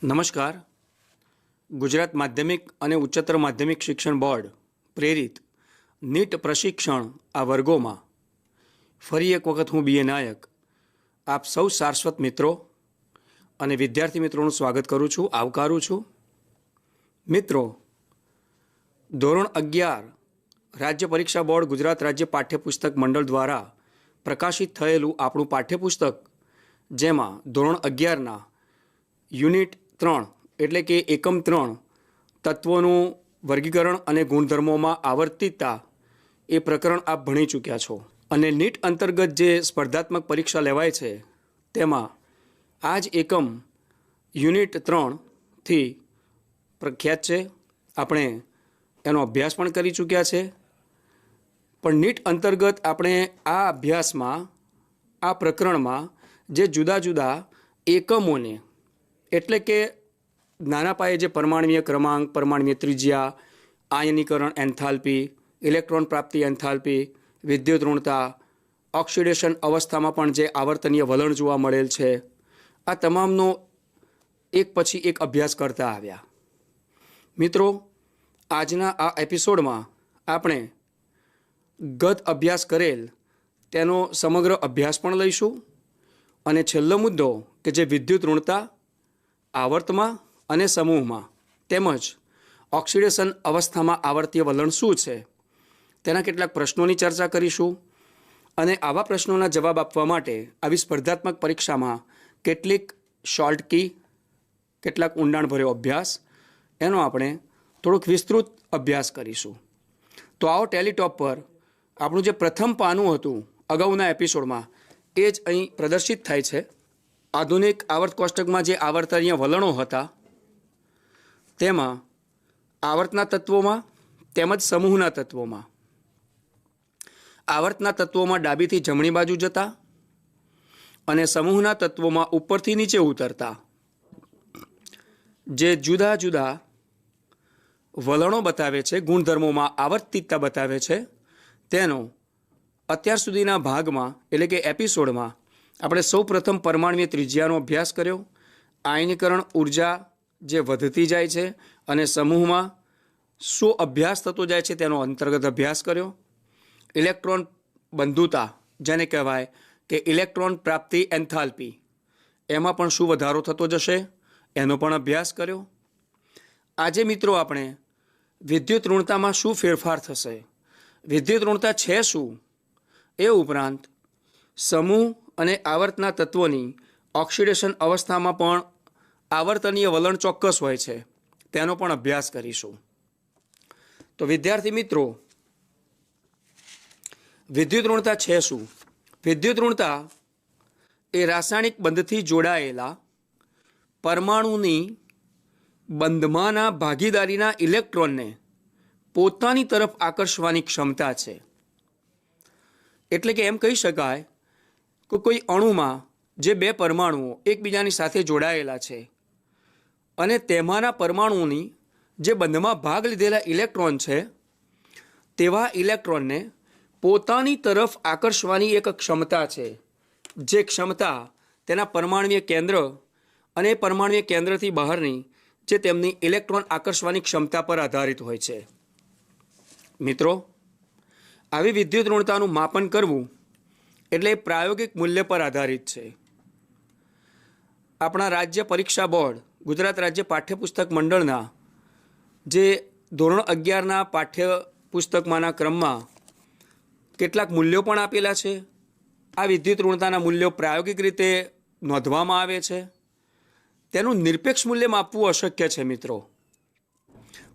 નમસ્કાર. ગુજરાત માધ્યમિક અને ઉચ્ચતર માધ્યમિક શિક્ષણ બોર્ડ પ્રેરિત નીટ પ્રશિક્ષણ આ વર્ગોમાં ફરી એક વખત હું બીએ નાયક આપ સૌ સારસ્વત મિત્રો અને વિદ્યાર્થી મિત્રોનું સ્વાગત કરું છું, આવકારું છું. મિત્રો, ધોરણ 11 રાજ્ય પરીક્ષા બોર્ડ ગુજરાત રાજ્ય પાઠ્યપુસ્તક મંડળ દ્વારા પ્રકાશિત થયેલું આપણું પાઠ્યપુસ્તક, જેમાં ધોરણ 11ના યુનિટ 3 એટલે કે એકમ 3 તત્વોનું વર્ગીકરણ અને ગુણધર્મોમાં આવર્તિતતા એ પ્રકરણ આપ ભણી ચૂક્યા છો. અને નીટ અંતર્ગત જે સ્પર્ધાત્મક પરીક્ષા લેવાય છે તેમાં આ જ એકમ યુનિટ 3થી પ્રખ્યાત છે. આપણે એનો અભ્યાસ પણ કરી ચૂક્યા છે. પણ નીટ અંતર્ગત આપણે આ અભ્યાસમાં, આ પ્રકરણમાં જે જુદા જુદા એકમોને, એટલે કે નાના પાયે જે પરમાણ્વીય ક્રમાંક, પરમાણ્વીય ત્રિજ્યા, આયનીકરણ એન્થાલ્પી, ઇલેક્ટ્રોન પ્રાપ્તિ એન્થાલ્પી, વિદ્યુત ઋણતા, ઓક્સિડેશન અવસ્થામાં પણ જે આવર્તનીય વલણ જોવા મળેલ છે, આ તમામનો એક પછી એક અભ્યાસ કરતા આવ્યા. મિત્રો, આજના આ એપિસોડમાં આપણે ગત અભ્યાસ કરેલ તેનો સમગ્ર અભ્યાસ પણ લઈશું. અને છેલ્લો મુદ્દો કે જે વિદ્યુત ઋણતા, આવર્તમાં અને સમૂહમાં તેમજ ઓક્સિડેશન અવસ્થામાં આવર્તીય વલણ શું છે તેના કેટલાક પ્રશ્નોની ચર્ચા કરીશું. અને આવા પ્રશ્નોના જવાબ આપવા માટે આવી સ્પર્ધાત્મક પરીક્ષામાં કેટલીક શોર્ટ કી, કેટલાક ઊંડાણભર્યો અભ્યાસ, એનો આપણે થોડોક વિસ્તૃત અભ્યાસ કરીશું. તો આવો ટેલીટોપ પર આપણું જે પ્રથમ પાનું હતું અગાઉના એપિસોડમાં એ જ અહીં પ્રદર્શિત થાય છે. આધુનિક આવર્ત કોષ્ટકમાં જે આવર્તનીય વલણો હતા તેમાં આવર્તના તત્વોમાં તેમજ સમૂહના તત્વોમાં, આવર્તના તત્વોમાં ડાબીથી જમણી બાજુ જતા અને સમૂહના તત્વોમાં ઉપરથી નીચે ઉતરતા જે જુદા જુદા વલણો બતાવે છે, ગુણધર્મોમાં આવર્તિતતા બતાવે છે, તેનો અત્યાર સુધીના ભાગમાં એટલે કે એપિસોડમાં આપણે સૌ પ્રથમ પરમાણ્વીય ત્રિજ્યાનો અભ્યાસ કર્યો. આયનીકરણ ઉર્જા જે વધતી જાય છે અને સમૂહમાં શું અભ્યાસ થતો જાય છે તેનો અંતર્ગત અભ્યાસ કર્યો. ઇલેક્ટ્રોન બંધુતા, જેને કહેવાય કે ઇલેક્ટ્રોન પ્રાપ્તિ એન્થાલ્પી, એમાં પણ શું વધારો થતો જશે એનો પણ અભ્યાસ કર્યો. આજે મિત્રો આપણે વિદ્યુત ઋણતામાં શું ફેરફાર થશે, વિદ્યુત ઋણતા છે શું, એ ઉપરાંત સમૂહ અને આવર્તના તત્વોની ઓક્સિડેશન અવસ્થામાં પણ આવર્તનીય વલણ ચોક્કસ હોય છે તેનો પણ અભ્યાસ કરીશું. તો વિદ્યાર્થી મિત્રો, વિદ્યુત ઋણતા છે શું? વિદ્યુત ઋણતા એ રાસાયણિક બંધથી જોડાયેલા પરમાણુની બંધમાંના ભાગીદારીના ઇલેક્ટ્રોનને પોતાની તરફ આકર્ષવાની ક્ષમતા છે. એટલે કે એમ કહી શકાય કે કોઈ અણુમાં જે બે પરમાણુઓ એકબીજાની સાથે જોડાયેલા છે અને તેમાંના પરમાણુઓની જે બંધમાં ભાગ લીધેલા ઇલેક્ટ્રોન છે તેવા ઇલેક્ટ્રોનને પોતાની તરફ આકર્ષવાની એક ક્ષમતા છે, જે ક્ષમતા તેના પરમાણ્વીય કેન્દ્ર અને પરમાણ્વીય કેન્દ્રથી બહારની જે તેમની ઇલેક્ટ્રોન આકર્ષવાની ક્ષમતા પર આધારિત હોય છે. મિત્રો, આવી વિદ્યુત ઋણતાનું માપન કરવું એટલે પ્રાયોગિક મૂલ્ય પર આધારિત છે. આપણા રાજ્ય પરીક્ષા બોર્ડ ગુજરાત રાજ્ય પાઠ્યપુસ્તક મંડળના જે ધોરણ 11ના પાઠ્યપુસ્તકમાંના ક્રમમાં કેટલાક મૂલ્યો પણ આપેલા છે. આ વિદ્યુત ઋણતાના મૂલ્યો પ્રાયોગિક રીતે નોંધવામાં આવે છે. તેનું નિરપેક્ષ મૂલ્ય માપવું અશક્ય છે મિત્રો,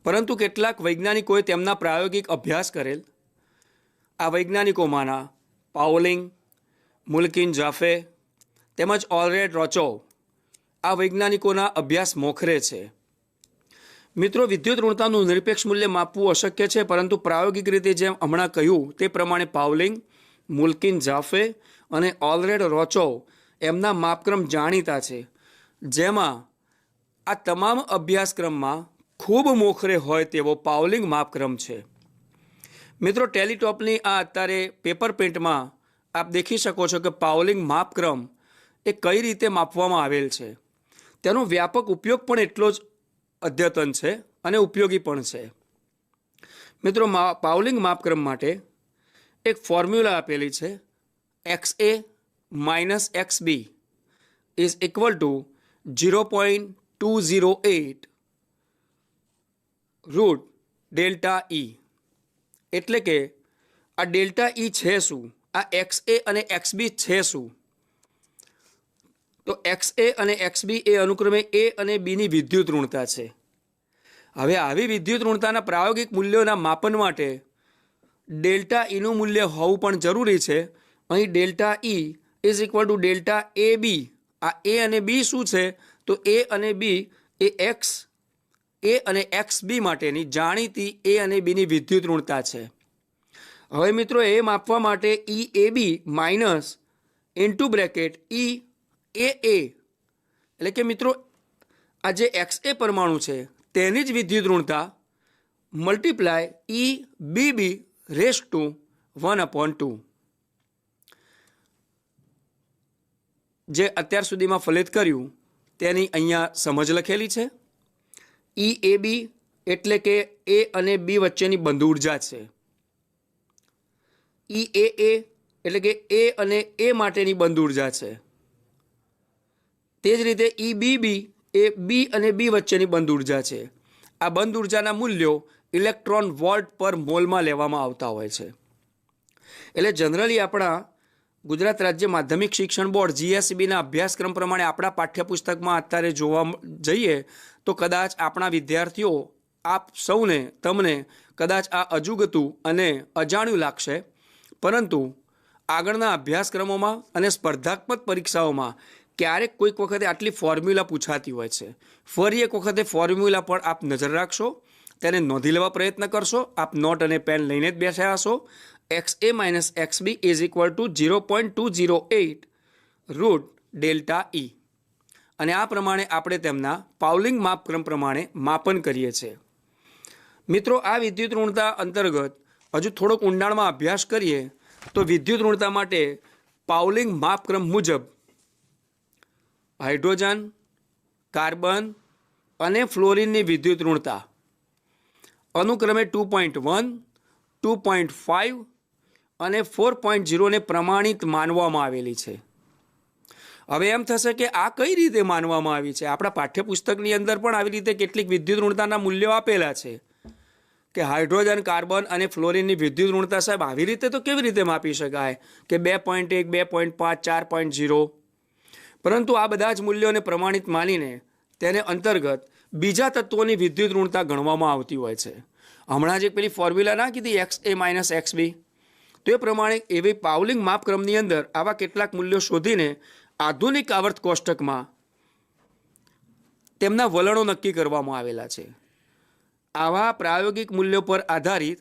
પરંતુ કેટલાક વૈજ્ઞાનિકોએ તેમના પ્રાયોગિક અભ્યાસ કરેલ. આ વૈજ્ઞાનિકોમાંના પાઉલિંગ, મુલ્કિન જાફે તેમજ ઓલરેડ રોચોવ, આ વૈજ્ઞાનિકોના અભ્યાસ મોખરે છે. મિત્રો, વિદ્યુત ઋણતાનું નિરપેક્ષ મૂલ્ય માપવું અશક્ય છે, પરંતુ પ્રાયોગિક રીતે જેમ હમણાં કહ્યું તે પ્રમાણે પાઉલિંગ, મુલ્કિન જાફે અને ઓલરેડ રોચોવ એમના માપક્રમ જાણીતા છે, જેમાં આ તમામ અભ્યાસક્રમમાં ખૂબ મોખરે હોય તેવો પાઉલિંગ માપક્રમ છે. મિત્રો, ટેલીટોપની આ અત્યારે પેપર પ્રિન્ટમાં આપ દેખી શકો છો કે પાઉલિંગ માપક્રમ એ કઈ રીતે માપવામાં આવેલ છે. તેનો વ્યાપક ઉપયોગ પણ એટલો જ અદ્યતન છે અને ઉપયોગી પણ છે. મિત્રો, પાઉલિંગ માપક્રમ માટે એક ફોર્મ્યુલા આપેલી છે, XA minus XB is equal to 0.208 root delta E. એટલે કે આ ડેલ્ટા E છે શું, આ XA અને XB છે શું? તો XA અને XB એ અનુક્રમે A અને B ની વિદ્યુત ઋણતા છે. હવે આવી વિદ્યુત ઋણતાના પ્રાયોગિક મૂલ્યોના માપન માટે ડેલ્ટા Eનું મૂલ્ય હોવું પણ જરૂરી છે. અહીં delta E is equal to delta AB. આ A અને B શું છે? તો A અને B એ A અને XB માટેની જાણીતી A અને B ની વિદ્યુત ઋણતા છે. હવે મિત્રો, એ માપવા માટે EAB minus into bracket EAA, એટલે કે મિત્રો આ જે XA પરમાણુ છે તેની જ વિદ્યુત ઋણતા મલ્ટીપ્લાય EBB રેસ ટુ 1/2, જે અત્યાર સુધીમાં ફલિત કર્યું તેની અહીંયા સમજ લખેલી છે. EAB એટલે કે A અને B વચ્ચેની બંધ ઉર્જા છે. EAA એટલે કે A અને A માટેની બંધ ઉર્જા છે. તે જ રીતે EBB એ B અને B વચ્ચેની બંધ ઉર્જા છે. આ બંધ ઉર્જાના મૂલ્યો ઇલેક્ટ્રોન વોલ્ટ પર મોલમાં લેવામાં આવતા હોય છે. એટલે જનરલી આપણા ગુજરાત રાજ્ય માધ્યમિક શિક્ષણ બોર્ડ GSEBના અભ્યાસક્રમ પ્રમાણે આપણા પાઠ્યપુસ્તકમાં અત્યારે જોવા જઈએ તો કદાચ આપણા વિદ્યાર્થીઓ આપ સૌને તમને કદાચ આ અજુગતું અને અજાણ્યું લાગશે, પરંતુ આગળના અભ્યાસક્રમોમાં અને સ્પર્ધાત્મક પરીક્ષાઓમાં ક્યારેક કોઈક વખતે આટલી ફોર્મ્યુલા પૂછાતી હોય છે. ફરી એક વખતે ફોર્મ્યુલા પર આપ નજર રાખશો, તેને નોંધી લેવા પ્રયત્ન કરશો. આપ નોટ અને પેન લઈને જ બેઠા હશો. XA minus XB is equal to 0.208 root delta E. અને આ પ્રમાણે આપણે તેમના પાઉલિંગ માપક્રમ પ્રમાણે માપન કરીએ છીએ. મિત્રો, આ વિદ્યુત ઋણતા અંતર્ગત હજુ થોડોક ઊંડાણમાં અભ્યાસ કરીએ તો વિદ્યુત ઋણતા માટે પાઉલિંગ માપક્રમ મુજબ હાઇડ્રોજન, કાર્બન અને ફ્લોરિનની વિદ્યુત ઋણતા અનુક્રમે 2.1, 2.5 અને 4.0 ને પ્રમાણિત માનવામાં આવેલી છે. હવે એમ થશે કે આ કઈ રીતે માનવામાં આવી છે? આપણા પાઠ્યપુસ્તકની અંદર પણ આવી રીતે કેટલીક વિદ્યુત ઋણતાના મૂલ્યો આપેલા છે કે હાઇડ્રોજન, કાર્બન અને ફ્લોરિનની વિદ્યુત ઋણતા સાહેબ આવી રીતે તો કેવી રીતે માપી શકાય કે 2.1, 2.5, 4.0? પરંતુ આ બધા જ મૂલ્યોને પ્રમાણિત માનીને તેને અંતર્ગત બીજા તત્વોની વિદ્યુત ઋણતા ગણવામાં આવતી હોય છે. હમણાં જ એક પેલી ફોર્મ્યુલા ના કીધી XA માઇનસ XB, તો એ પ્રમાણે એવી પાઉલિંગ માપક્રમની અંદર આવા કેટલાક મૂલ્યો શોધીને આધુનિક આવર્ત કોષ્ટકમાં તેમના વલણો નક્કી કરવામાં આવેલા છે. આવા પ્રાયોગિક મૂલ્યો પર આધારિત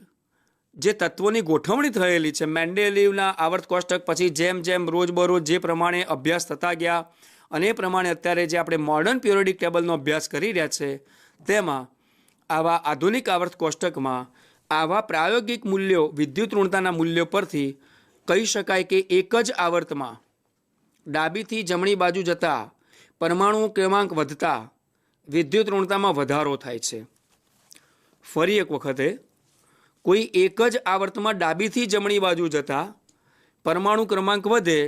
જે તત્વોની ગોઠવણી થયેલી છે મેન્ડેલીવના આવર્ત કોષ્ટક પછી જેમ જેમ રોજબરોજ જે પ્રમાણે અભ્યાસ થતા ગયા અને એ પ્રમાણે અત્યારે જે આપણે મોડર્ન પિરિયોડિક ટેબલનો અભ્યાસ કરી રહ્યા છે તેમાં આવા આધુનિક આવર્ત કોષ્ટકમાં આવા પ્રાયોગિક મૂલ્યો વિદ્યુત ઋણતાના મૂલ્યો પરથી કહી શકાય કે એક જ આવર્તમાં ડાબીથી જમણી બાજુ જતા પરમાણુ ક્રમાંક વધતા વિદ્યુત ઋણતામાં વધારો થાય છે. ફરી એક વખતે કોઈ એક જ આવર્તમાં ડાબીથી જમણી બાજુ જતા પરમાણુ ક્રમાંક વધે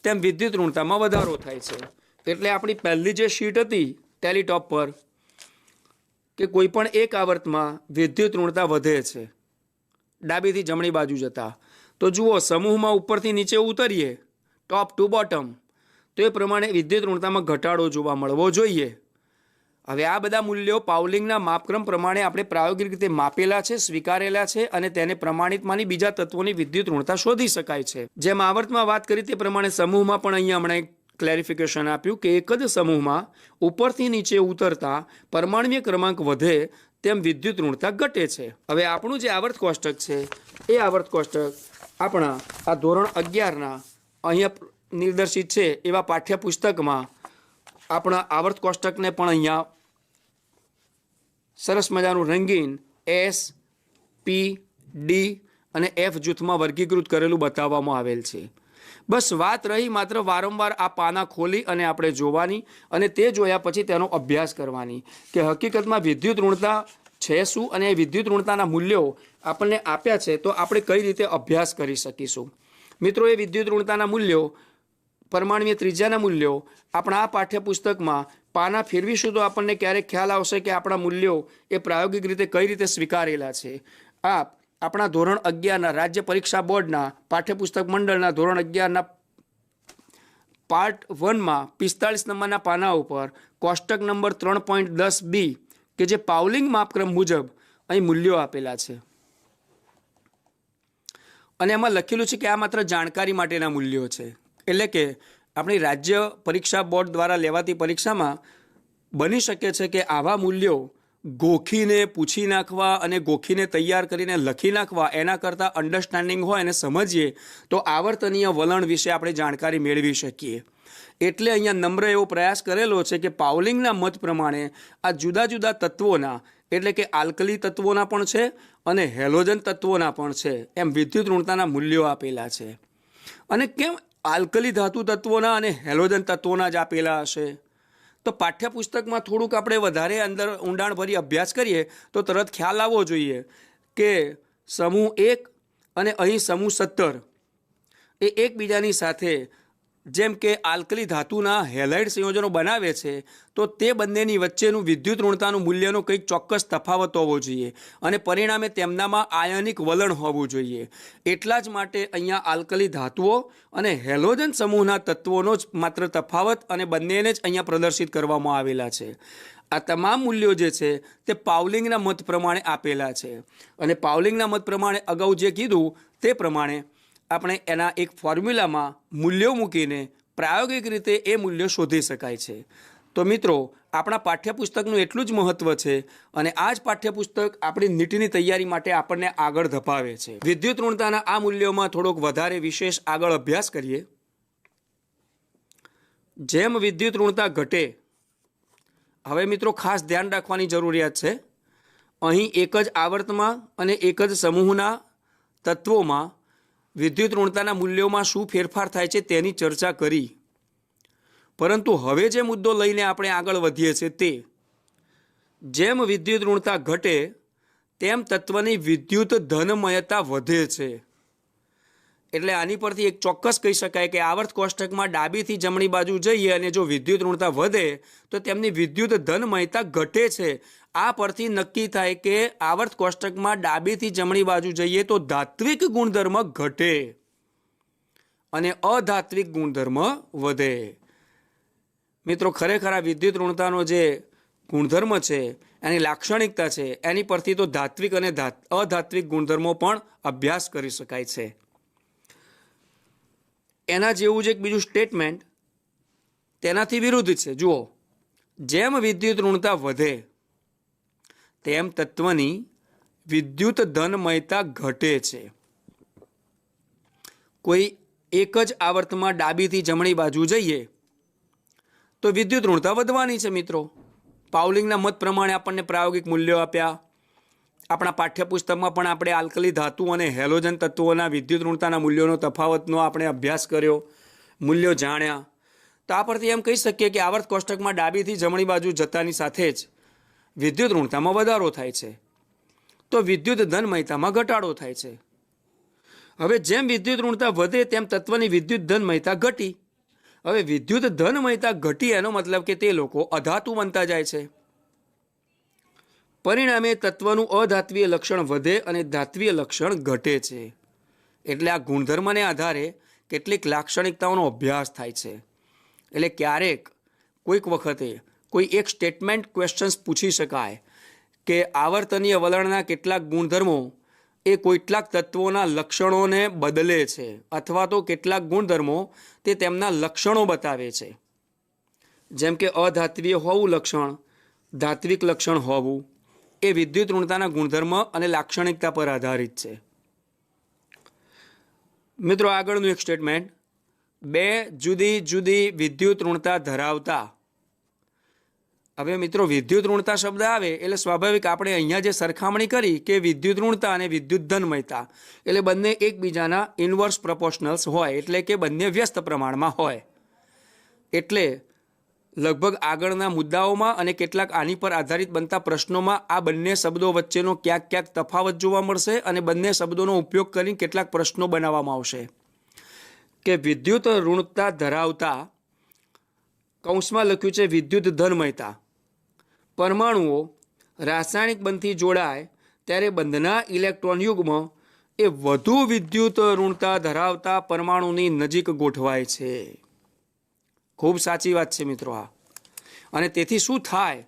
તેમ વિદ્યુત ઋણતામાં વધારો થાય છે. એટલે આપણી પહેલી જે શીટ હતી ટેલીટોપ પર કે કોઈ પણ એક આવર્તમાં વિદ્યુત ઋણતા વધે છે ડાબીથી જમણી બાજુ જતા, તો જુઓ સમૂહમાં ઉપરથી નીચે ઉતરીએ ટોપ ટુ બોટમ તો એ પ્રમાણે વિદ્યુત ઋણતામાં ઘટાડો જોવા મળવો જોઈએ. હવે આ બધા મૂલ્યો પાઉલિંગના માપક્રમ પ્રમાણે આપણે પ્રાયોગિક રીતે માપેલા છે, સ્વીકારેલા છે અને તેને પ્રમાણિત માની બીજા તત્વોની વિદ્યુત ઋણતા શોધી શકાય છે. જેમ આવર્તમાં વાત કરી તે પ્રમાણે સમૂહમાં પણ અહીંયા હમણાં એક ક્લેરિફિકેશન આપ્યું કે એક જ સમૂહમાં ઉપરથી નીચે ઉતરતા પરમાણ્વીય ક્રમાંક વધે તેમ વિદ્યુત ઋણતા ઘટે છે. હવે આપણું જે આવર્ત કોષ્ટક છે એ આવર્ત કોષ્ટક આપણા આ ધોરણ 11ના અહીંયા નિર્દેશિત છે એવા પાઠ્યપુસ્તકમાં આપણા આવર્ત કોષ્ટકને પણ અહીંયા સરસ મજાનું રંગીન S, P, D અને F જૂથમાં વર્ગીકૃત કરેલું બતાવવામાં આવેલ છે. बस बात रही मात्र वारंवार आ पाना खोली अने आपणे जोवानी अने ते जोया पछी तेनो अभ्यास करवानी के हकीकतमां विद्युत ऋणता छे शुं अने विद्युत ऋणताना मूल्यों आपणे आप्या छे तो आपणे कई रीते अभ्यास करी सकीशुं। मित्रों, ए विद्युत ऋणताना मूल्यों परमाणुीय त्रिज्याना मूल्यों आपणा आ पाठ्यपुस्तकमां पाना फेरवीशुं तो आपणने क्यारेक ख्याल आवशे के आपणा मूल्यों ए प्रायोगिक रीते कई रीते स्वीकारेला छे। आप अपना धोरण 11 राज्य परीक्षा बोर्डना पाठ्यपुस्तक मंडळना धोरण 11 पार्ट 1 में 45 नंबरना पाना पर कोष्टक नंबर 3.10B के जे पाउलिंग मापक्रम मुजब अहीं मूल्यों आपेला छे अने एमां लखेलुं छे के आ मात्र जाणकारी माटेना मूल्यों छे। एटले के आपणी राज्य परीक्षा बोर्ड द्वारा लेवाती परीक्षामां बनी शके छे के आवा मूल्यों गोखीने पूछी नाखवा अने गोखीने तैयार करीने लखी नाखवा एना करता अंडरस्टेन्डिंग होय अने समजीए तो आवर्तनीय वलण विषे आपणे जाणकारी मेळवी शकीए। एटले अहींया नम्र एवो प्रयास करेलो छे के पाउलिंगना मत प्रमाणे आ जुदा जुदा तत्वोना एटले के आल्कली तत्वोना पण छे अने हेलोजन तत्वोना पण छे एम विद्युत ऋणताना मूल्यों आपेला छे। अने केम आल्कली धातु तत्वोना अने हेलोजन तत्वोना ज आपेला हशे? तो पाठ्यपुस्तक में थोड़ुंक आपणे वधारे अंदर ऊंडाणभरी अभ्यास करिए तो तरत ख्याल आववो जोईए के समूह 1 अने अहीं समूह 17 ए एकबीजानी साथे जेम के आल्कली धातुना हेलाइड संयोजनों बनावे छे तो ते बंनेनी वच्चेनुं विद्युत ऋणतानुं मूल्यनो कंईक चोक्कस तफावत होवो जोईए अने परिणामे तेमनामां आयनिक वलण होवुं जोईए। एटला ज माटे अहींया आल्कली धातुओ अने हेलोजन समूहना तत्वोनो ज मात्र तफावत अने बंनेने ज अहींया प्रदर्शित करवामां आवेला छे। आ तमाम मूल्यों जे छे ते पाउलिंगना मत प्रमाणे आपेला छे अने पाउलिंगना मत प्रमाणे अगाऊ जे कीधुं ते प्रमाणे આપણે એના એક ફોર્મ્યુલામાં મૂલ્યો મૂકીને પ્રાયોગિક રીતે એ મૂલ્યો શોધી શકાય છે। તો મિત્રો, આપણા પાઠ્યપુસ્તકનું એટલું જ મહત્ત્વ છે અને આ જ પાઠ્યપુસ્તક આપણી નીટની તૈયારી માટે આપણને આગળ ધપાવે છે। વિદ્યુત ઋણતાના આ મૂલ્યોમાં થોડોક વધારે વિશેષ આગળ અભ્યાસ કરીએ। જેમ વિદ્યુત ઋણતા ઘટે, હવે મિત્રો ખાસ ધ્યાન રાખવાની જરૂરિયાત છે। અહીં એક જ આવર્તમાં અને એક જ સમૂહના તત્વોમાં विद्युत ऋणताना मूल्यों में शू फेरफार थाय छे तेनी चर्चा करी, परंतु हवे जे मुद्दो लईने आपणे आगळ वधीए छे ते जेम विद्युत ऋणता घटे तेम तत्वनी विद्युत धनमयता वधे छे। एटले आनी परथी एक चोक्कस कही शकाय के आवर्त कोष्टकमां डाबीथी जमणी बाजू जईए अने जो विद्युत ऋणता वधे तो तेमनी विद्युत धनमयता घटे छे। आ परथी नक्की थाय के आवर्त कोष्टकमां डाबीथी जमणी बाजू जईए तो धात्विक गुणधर्म घटे अने अधात्विक गुणधर्म वधे। मित्रों, खरेखर आ विद्युत ऋणतानो जे गुणधर्म छे एनी लाक्षणिकता छे एनी परथी तो धात्विक अने अधात्विक गुणधर्मो पण अभ्यास करी शकाय छे। एना जेवुं ज एक बीजुं स्टेटमेंट तेनाथी विरुद्ध छे। जुओ, जेम विद्युत ऋणता वधे तेम तत्वनी विद्युत धनमयता घटे छे। कोई एक ज आवર્તમાં ડાબીથી જમણી બાજુ જઈએ તો વિદ્યુત ઋણતા વધવાની છે। મિત્રો, પાઉલિંગના મત પ્રમાણે આપણને પ્રાયોગિક મૂલ્યો આપ્યા। આપણા પાઠ્યપુસ્તકમાં પણ આપણે આલ્કલી ધાતુ અને હેલોજન તત્વોના વિદ્યુત ઋણતાના મૂલ્યોનો તફાવતનો આપણે અભ્યાસ કર્યો, મૂલ્યો જાણ્યા। તો આ પરથી એમ કહી શકીએ કે આવર્ત કોષ્ટકમાં ડાબીથી જમણી બાજુ જતાની સાથે જ વિદ્યુત ઋણતામાં વધારો થાય છે, તો વિદ્યુત ધનમયતામાં ઘટાડો થાય છે। હવે જેમ વિદ્યુત ઋણતા વધે તેમ તત્વની વિદ્યુત ધનમયતા ઘટી। હવે વિદ્યુત ધનમયતા ઘટી એનો મતલબ કે તે લોકો અધાતુ બનતા જાય છે। परिणामे तत्वનું अधात्वीय लक्षण वधे अने धात्वीय लक्षण घटे छे। एटले आ गुणधर्मने आधारे केटलीक लाक्षणिकताओनो अभ्यास थाय छे। एटले क्यारेक कोईक वखते कोई एक स्टेटमेंट क्वेश्चन्स पूछी शकाय के आवर्तनीय वलणना केटलाक गुणधर्मो ए कोटलाक तत्वोना लक्षणोने बदले छे अथवा तो केटलाक गुणधर्मो ते तेमना लक्षणों बतावे छे। जेम के अधात्वीय होवुं लक्षण, धात्विक लक्षण होवुं ए विद्युत ऋणताना गुणधर्म अने लाक्षणिकता पर आधारित छे। मित्रों, आगळनुं एक स्टेटमेंट, बे जुदी जुदी विद्युत ऋणता धरावता હવે મિત્રો વિદ્યુત ઋણતા શબ્દ આવે એટલે સ્વાભાવિક આપણે અહીંયા જે સરખામણી કરી કે વિદ્યુત ઋણતા અને વિદ્યુત ધનમયતા એટલે બંને એકબીજાના ઇન્વર્સ પ્રપોર્શનલ્સ હોય, એટલે કે બંને વ્યસ્ત પ્રમાણમાં હોય. એટલે લગભગ આગળના મુદ્દાઓમાં અને કેટલાક આની પર આધારિત બનતા પ્રશ્નોમાં આ બંને શબ્દો વચ્ચેનો ક્યાંક ક્યાંક તફાવત જોવા મળશે અને બંને શબ્દોનો ઉપયોગ કરીને કેટલાક પ્રશ્નો બનાવવામાં આવશે. કે વિદ્યુત ઋણતા ધરાવતા, કૌંસમાં લખ્યું છે વિદ્યુત ધનમયતા, પરમાણુઓ રાસાયણિક બંધથી જોડાય ત્યારે બંધના ઇલેક્ટ્રોન યુગ્મ એ વધુ વિદ્યુત ઋણતા ધરાવતા પરમાણુની નજીક ગોઠવાય છે. ખૂબ સાચી વાત છે મિત્રો આ. અને તેથી શું થાય?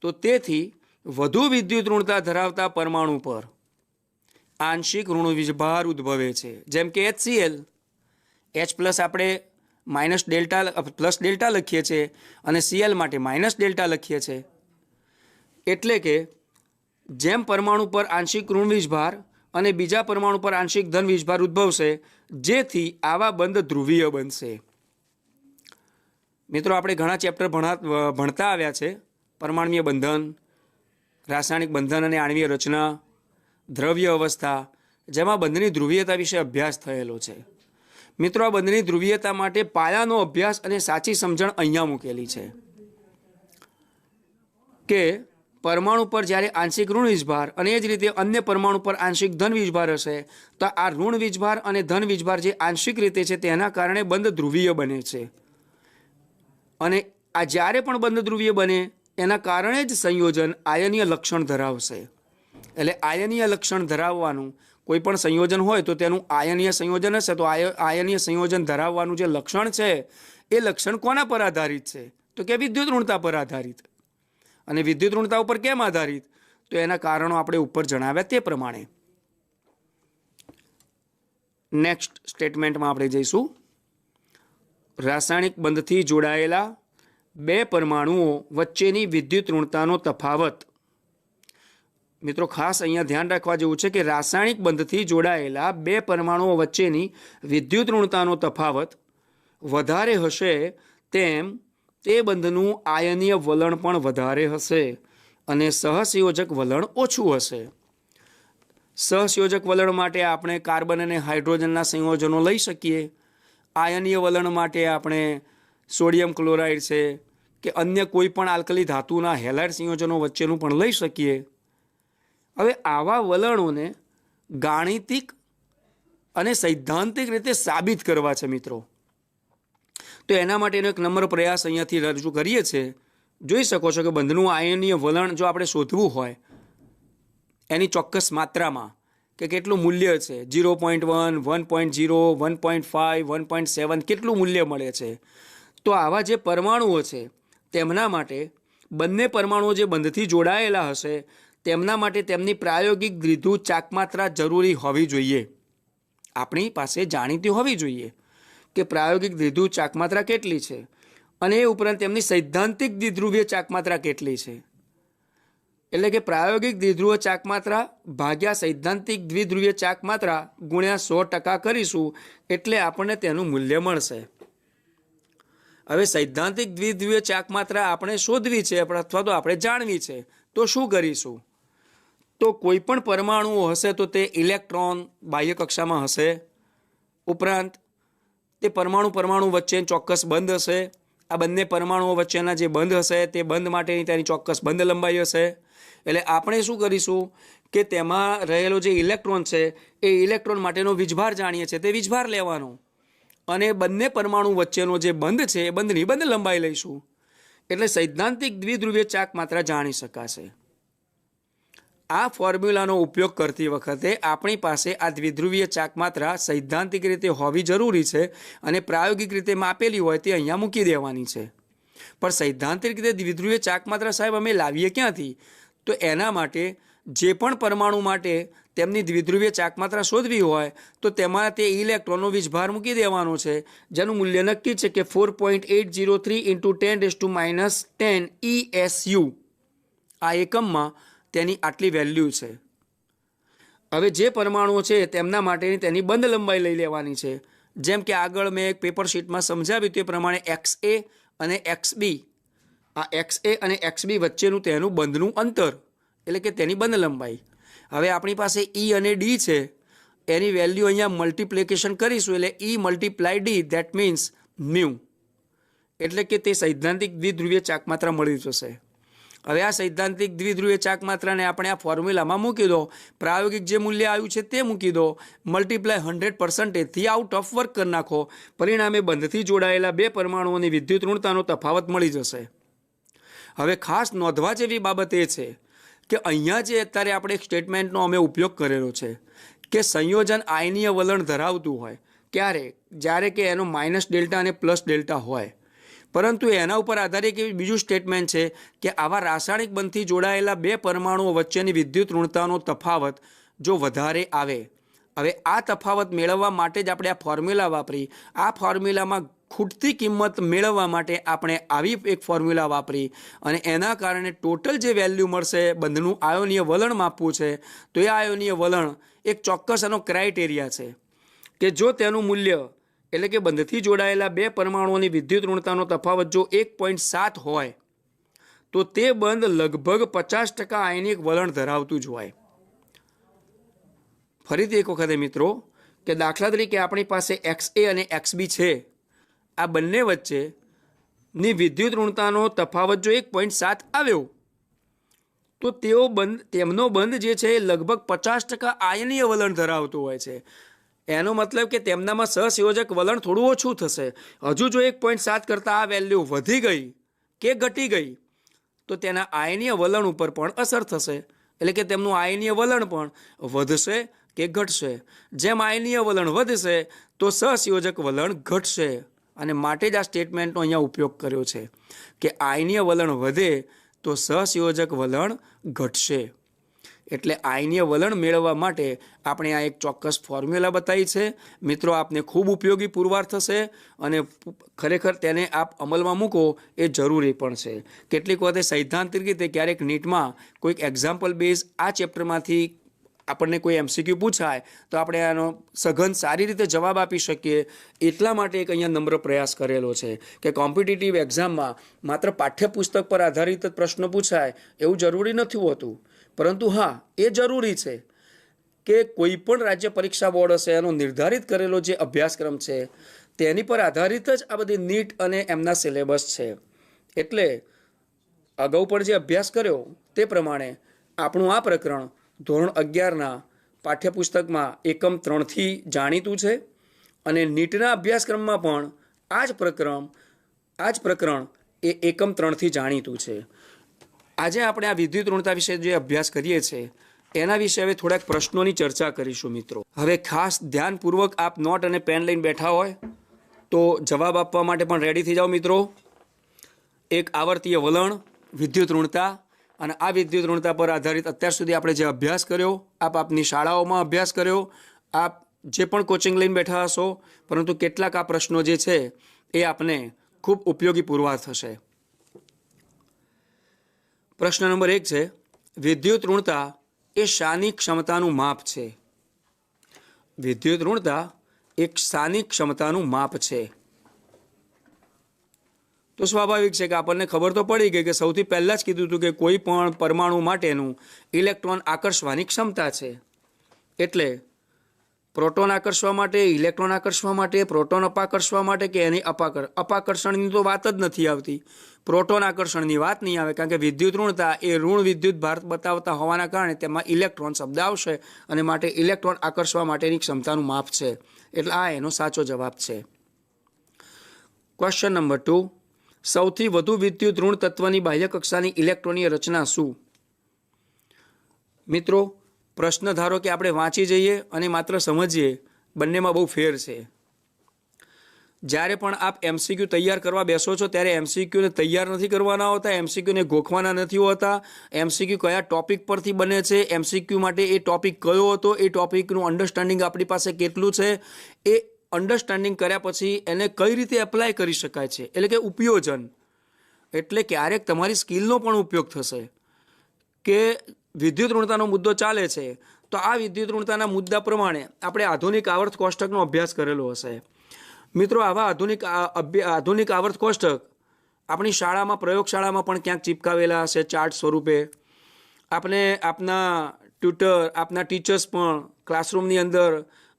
તો તેથી વધુ વિદ્યુત ઋણતા ધરાવતા પરમાણુ પર આંશિક ઋણ વીજભાર ઉદ્ભવે છે. જેમ કે HCl, H પ્લસ આપણે માઇનસ ડેલ્ટા પ્લસ ડેલ્ટા લખીએ છીએ અને Cl માટે માઇનસ ડેલ્ટા લખીએ છીએ. એટલે કે જેમ પરમાણુ પર આંશિક ઋણ વીજભાર અને બીજા પરમાણુ પર આંશિક ધન વીજભાર ઉદ્ભવશે, જેથી આવા બંધ ધ્રુવીય બનશે. મિત્રો આપણે ઘણા ચેપ્ટર ભણતા આવ્યા છે, પરમાણ્વીય બંધન, રાસાયણિક બંધન અને આણ્વીય રચના, દ્રવ્ય અવસ્થા, જેમાં બંધની ધ્રુવીયતા વિશે અભ્યાસ થયેલો છે. મિત્રો આ બંધની ધ્રુવીયતા માટે પાયાનો અભ્યાસ અને સાચી સમજણ અહીંયા મૂકેલી છે કે પરમાણુ પર જ્યારે આંશિક ઋણ વીજભાર અને એ જ રીતે અન્ય પરમાણુ પર આંશિક ધન વીજભાર હશે, તો આ ઋણ વીજભાર અને ધન વીજભાર જે આંશિક રીતે છે તેના કારણે બંધ ધ્રુવીય બને છે. અને આ જ્યારે પણ બંધ ધ્રુવીય બને એના કારણે જ સંયોજન આયનીય લક્ષણ ધરાવશે. એટલે આયનીય લક્ષણ ધરાવવાનું કોઈ પણ સંયોજન હોય તો તેનું આયનીય સંયોજન હશે, તો આયનીય સંયોજન ધરાવવાનું જે લક્ષણ છે એ લક્ષણ કોના પર આધારિત છે? તો કે વિદ્યુત ઋણતા પર આધારિત. અને વિદ્યુત ઋણતા ઉપર કેમ આધારિત? તો એના કારણો આપણે ઉપર જણાવ્યા તે પ્રમાણે. નેક્સ્ટ સ્ટેટમેન્ટમાં આપણે જઈશું. રાસાયણિક બંધથી જોડાયેલા બે પરમાણુઓ વચ્ચેની વિદ્યુત ઋણતાનો તફાવત. મિત્રો ખાસ અહીંયા ધ્યાન રાખવા જેવું છે કે રાસાયણિક બંધથી જોડાયેલા બે પરમાણુઓ વચ્ચેની વિદ્યુત ઋણતાનો તફાવત વધારે હશે તેમ તે બંધનું આયનીય વલણ પણ વધારે હશે અને સહસંયોજક વલણ ઓછું હશે. સહસંયોજક વલણ માટે આપણે કાર્બન અને હાઇડ્રોજનના સંયોજનો લઈ શકીએ. આયનીય વલણ માટે આપણે સોડિયમ ક્લોરાઇડ છે કે અન્ય કોઈ પણ આલ્કલી ધાતુના હેલાઇડ સંયોજનો વચ્ચેનું પણ લઈ શકીએ. હવે આવા વલણોને ગાણિતિક અને સૈદ્ધાંતિક રીતે સાબિત કરવા છે મિત્રો. તો એના માટેનો એક નમ્ર પ્રયાસ અહીંયાથી રજૂ કરીએ છીએ. જોઈ શકો છો કે બંધનું આયનીય વલણ જો આપણે શોધવું હોય એની ચોક્કસ માત્રામાં કે કેટલું મૂલ્ય છે, 0.1, 1.0, 1.5, 1.7 કેટલું મૂલ્ય મળે છે. તો આવા જે પરમાણુઓ છે તેમના માટે બંને પરમાણુઓ જે બંધથી જોડાયેલા હશે તેમના માટે તેમની પ્રાયોગિક દ્વિધ્રુવ ચાકમાત્રા જરૂરી હોવી જોઈએ. આપણી પાસે જાણીતી હોવી જોઈએ કે પ્રાયોગિક દ્વિધ્રુવ ચાકમાત્રા કેટલી છે અને એ ઉપરાંત તેમની સૈદ્ધાંતિક દ્વિધ્રુવીય ચાકમાત્રા કેટલી છે. એટલે કે પ્રાયોગિક દ્વિધ્રુવ ચાકમાત્રા ભાગ્યા સૈદ્ધાંતિક દ્વિધ્રુવીય ચાકમાત્રા ગુણ્યા 100% કરીશું એટલે આપણને તેનું મૂલ્ય મળશે. હવે સૈદ્ધાંતિક દ્વિધ્રુવીય ચાકમાત્રા આપણે શોધવી છે અથવા તો આપણે જાણવી છે, તો શું કરીશું? તો કોઈ પણ પરમાણુઓ હશે તો તે ઇલેક્ટ્રોન બાહ્ય કક્ષામાં હશે. ઉપરાંત તે પરમાણુ વચ્ચે ચોક્કસ બંધ હશે. આ બંને પરમાણુઓ વચ્ચેના જે બંધ હશે તે બંધ માટેની તેની ચોક્કસ બંધ લંબાઈ હશે. એટલે આપણે શું કરીશું કે તેમાં રહેલો જે ઇલેક્ટ્રોન છે એ ઇલેક્ટ્રોન માટેનો વીજભાર જાણીએ છીએ, તે વીજભાર લેવાનો અને બંને પરમાણુ વચ્ચેનો જે બંધ છે એ બંધની બંધ લંબાઈ લઈશું. એટલે સૈદ્ધાંતિક દ્વિધ્રુવીય ચાકમાત્રા જાણી શકાશે. આ ફોર્મ્યુલાનો ઉપયોગ કરતી વખતે આપણી પાસે આ દ્વિધ્રુવીય ચાકમાત્રા સૈદ્ધાંતિક રીતે હોવી જરૂરી છે અને પ્રાયોગિક રીતે માપેલી હોય તે અહીંયા મૂકી દેવાની છે. પણ સૈદ્ધાંતિક રીતે દ્વિધ્રુવીય ચાકમાત્રા સાહેબ અમે લાવીએ ક્યાંથી? તો એના માટે જે પણ પરમાણુ માટે તેમની દ્વિધ્રુવીય ચાકમાત્રા શોધવી હોય તો તેમાં તે ઇલેક્ટ્રોનનો વીજભાર મૂકી દેવાનો છે, જેનું મૂલ્ય નક્કી છે કે 4.803 × 10⁻10 ESU. આ એકમમાં તેની આટલી વેલ્યુ છે. હવે જે પરમાણુઓ છે તેમના માટેની તેની બંધ લંબાઈ લઈ લેવાની છે. જેમ કે આગળ મેં એક પેપર શીટમાં સમજાવ્યું તે પ્રમાણે XA અને XB આ એક્સ એ અને એક્સ બી વચ્ચેનું તેનું બંધનું અંતર એટલે કે તેની બંધ લંબાઈ. હવે આપણી પાસે ઈ અને ડી છે, એની વેલ્યુ અહીંયા મલ્ટિપ્લિકેશન કરીશું એટલે E multiply D, that means mu, એટલે કે તે સૈદ્ધાંતિક દ્વિધ્રુવીય ચાકમાત્રા મળી જશે. હવે આ સૈદ્ધાંતિક દ્વિધ્રુવીય ચાકમાત્રાને આપણે આ ફોર્મ્યુલામાં મૂકી દો, પ્રાયોગિક જે મૂલ્ય આવ્યું છે તે મૂકી દો, મલ્ટીપ્લાય 100%થી આઉટ ઓફ વર્ક કરી નાખો, પરિણામે બંધથી જોડાયેલા બે પરમાણુઓની વિદ્યુત ઋણતાનો તફાવત મળી જશે. હવે ખાસ નોંધવા જેવી બાબત એ છે કે અહીંયા જે અત્યારે આપણે એક સ્ટેટમેન્ટનો અમે ઉપયોગ કરેલો છે કે સંયોજન આયનીય વલણ ધરાવતું હોય, ક્યારે? જ્યારે કે એનો માઇનસ ડેલ્ટા અને પ્લસ ડેલ્ટા હોય. પરંતુ એના ઉપર આધારિત એક બીજું સ્ટેટમેન્ટ છે કે આવા રાસાયણિક બંધથી જોડાયેલા બે પરમાણુઓ વચ્ચેની વિદ્યુત ઋણતાનો તફાવત જો વધારે આવે, હવે આ તફાવત મેળવવા માટે જ આપણે આ ફોર્મ્યુલા વાપરી. આ ફોર્મ્યુલામાં ખૂટતી કિંમત મેળવવા માટે આપણે આવી એક ફોર્મ્યુલા વાપરી અને એના કારણે ટોટલ જે વેલ્યુ મળશે, બંધનું આયોનીય વલણ માપવું છે તો એ આયોનીય વલણ એક ચોક્કસ એનો ક્રાઇટેરિયા છે કે જો તેનું મૂલ્ય એટલે કે બંધથી જોડાયેલા બે પરમાણુઓની વિદ્યુત ઋણતાનો તફાવત જો 1.7 હોય તો તે બંધ લગભગ 50% આયનિક વલણ ધરાવતું જ હોય. ફરીથી એક વખતે મિત્રો કે દાખલા તરીકે આપણી પાસે એક્સ એ અને એક્સ બી છે, આ બંને વચ્ચેની વિદ્યુત ઋણતાનો તફાવત જો 1.7 આવ્યો તો તેમનો બંધ જે છે એ લગભગ 50% આયનીય વલણ ધરાવતું હોય છે. એનો મતલબ કે તેમનામાં સહસંયોજક વલણ થોડું ઓછું થશે. હજુ જો 1.7 કરતાં આ વેલ્યુ વધી ગઈ કે ઘટી ગઈ તો તેના આયનીય વલણ ઉપર પણ અસર થશે, એટલે કે તેમનું આયનીય વલણ પણ વધશે કે ઘટશે. જેમ આયનીય વલણ વધશે તો સહસંયોજક વલણ ઘટશે અને માટે જ આ સ્ટેટમેન્ટનો અહીંયા ઉપયોગ કર્યો છે કે આયનીય વલણ વધે તો સહસંયોજક વલણ ઘટશે. એટલે આયનીય વલણ મેળવવા માટે આપણે આ એક ચોક્કસ ફોર્મ્યુલા બતાવી છે. મિત્રો, આપને ખૂબ ઉપયોગી પુરવાર થશે અને ખરેખર તેને આપ અમલમાં મૂકો એ જરૂરી પણ છે. કેટલીક વખતે સૈદ્ધાંતિક રીતે ક્યારેક નીટમાં કોઈક એક્ઝામ્પલ બેઝ આ ચેપ્ટરમાંથી આપણને કોઈ એમસીક્યુ પૂછાય તો આપણે આનો સઘન સારી રીતે જવાબ આપી શકીએ. એટલા માટે એક અહીંયા નમ્ર પ્રયાસ કરેલો છે કે કોમ્પિટિટિવ એક્ઝામમાં માત્ર પાઠ્યપુસ્તક પર આધારિત જ પ્રશ્નો પૂછાય એવું જરૂરી નથી હોતું. પરંતુ હા, એ જરૂરી છે કે કોઈ પણ રાજ્ય પરીક્ષા બોર્ડ હશે એનો નિર્ધારિત કરેલો જે અભ્યાસક્રમ છે તેની પર આધારિત જ આ બધી નીટ અને એમના સિલેબસ છે. એટલે અગાઉ પણ જે અભ્યાસ કર્યો તે પ્રમાણે આપણું આ પ્રકરણ ધોરણ 11ના પાઠ્યપુસ્તકમાં એકમ 3થી જાણીતું છે અને નીટના અભ્યાસક્રમમાં પણ આ જ પ્રકરણ એ એકમ 3થી જાણીતું છે. આજે આપણે આ વિદ્યુત ઋણતા વિશે જે અભ્યાસ કરીએ છીએ એના વિશે હવે થોડાક પ્રશ્નોની ચર્ચા કરીશું મિત્રો. હવે ખાસ ધ્યાનપૂર્વક આપ નોટ અને પેન લઈને બેઠા હોય તો જવાબ આપવા માટે પણ રેડી થઈ જાઓ મિત્રો. એક આવર્તીય વલણ, વિદ્યુત ઋણતા અને આ વિદ્યુત ઋણતા પર આધારિત અત્યાર સુધી આપણે જે અભ્યાસ કર્યો, આપની શાળાઓમાં અભ્યાસ કર્યો, આપ જે પણ કોચિંગ લઈને બેઠા હશો, પરંતુ કેટલાક આ પ્રશ્નો જે છે એ આપને ખૂબ ઉપયોગી પુરવાર થશે. પ્રશ્ન નંબર 1 છે, વિદ્યુત ઋણતા એ શાની ક્ષમતાનું માપ છે? વિદ્યુત ઋણતા એક શાની ક્ષમતાનું માપ છે? તો સ્વાભાવિક છે કે આપણને ખબર તો પડી ગઈ કે સૌથી પહેલાં જ કીધું હતું કે કોઈ પણ પરમાણુ માટેનું ઇલેક્ટ્રોન આકર્ષવાની ક્ષમતા છે. એટલે પ્રોટોન આકર્ષવા માટે, ઇલેક્ટ્રોન આકર્ષવા માટે, પ્રોટોન અપાકર્ષવા માટે કે એની અપાકર્ષણની તો વાત જ નથી આવતી. પ્રોટોન આકર્ષણની વાત નહીં આવે કારણ કે વિદ્યુત ઋણતા એ ઋણ વિદ્યુત ભાર બતાવતા હોવાના કારણે તેમાં ઇલેક્ટ્રોન શબ્દ આવશે અને માટે ઇલેક્ટ્રોન આકર્ષવા માટેની ક્ષમતાનું માપ છે. એટલે આ એનો સાચો જવાબ છે. ક્વેશ્ચન નંબર 2, સૌથી વધુ વિદ્યુત ઋણ તત્વની બાહ્ય કક્ષાની ઇલેક્ટ્રોનીય રચના શું? મિત્રો, પ્રશ્ન ધારો કે આપણે વાંચી જઈએ અને માત્ર સમજીએ, બંનેમાં બહુ ફેર છે. જ્યારે પણ આપ એમસીક્યુ તૈયાર કરવા બેસો છો ત્યારે એમસીક્યુને તૈયાર નથી કરવાના હોતા, એમસીક્યુને ગોખવાના નથી હોતા. એમસીક્યુ કયા ટોપિક પરથી બને છે, એમસીક્યુ માટે એ ટોપિક કયો હતો, એ ટોપિકનું અન્ડરસ્ટેન્ડિંગ આપણી પાસે કેટલું છે, એ અન્ડરસ્ટેન્ડિંગ કર્યા પછી એને કઈ રીતે એપ્લાય કરી શકાય છે, એટલે કે ઉપયોજન. એટલે ક્યારેક તમારી સ્કિલનો પણ ઉપયોગ થશે કે વિદ્યુત ઋણતાનો મુદ્દો ચાલે છે તો આ વિદ્યુત ઋણતાના મુદ્દા પ્રમાણે આપણે આધુનિક આવર્ત કોષ્ટકનો અભ્યાસ કરેલો હશે. મિત્રો, આવા આધુનિક આવર્ત કોષ્ટક આપણી શાળામાં પ્રયોગશાળામાં પણ ક્યાંક ચિપકાવેલા હશે ચાર્ટ સ્વરૂપે. આપણે આપના ટ્યુટર, આપના ટીચર્સ પણ ક્લાસરૂમની અંદર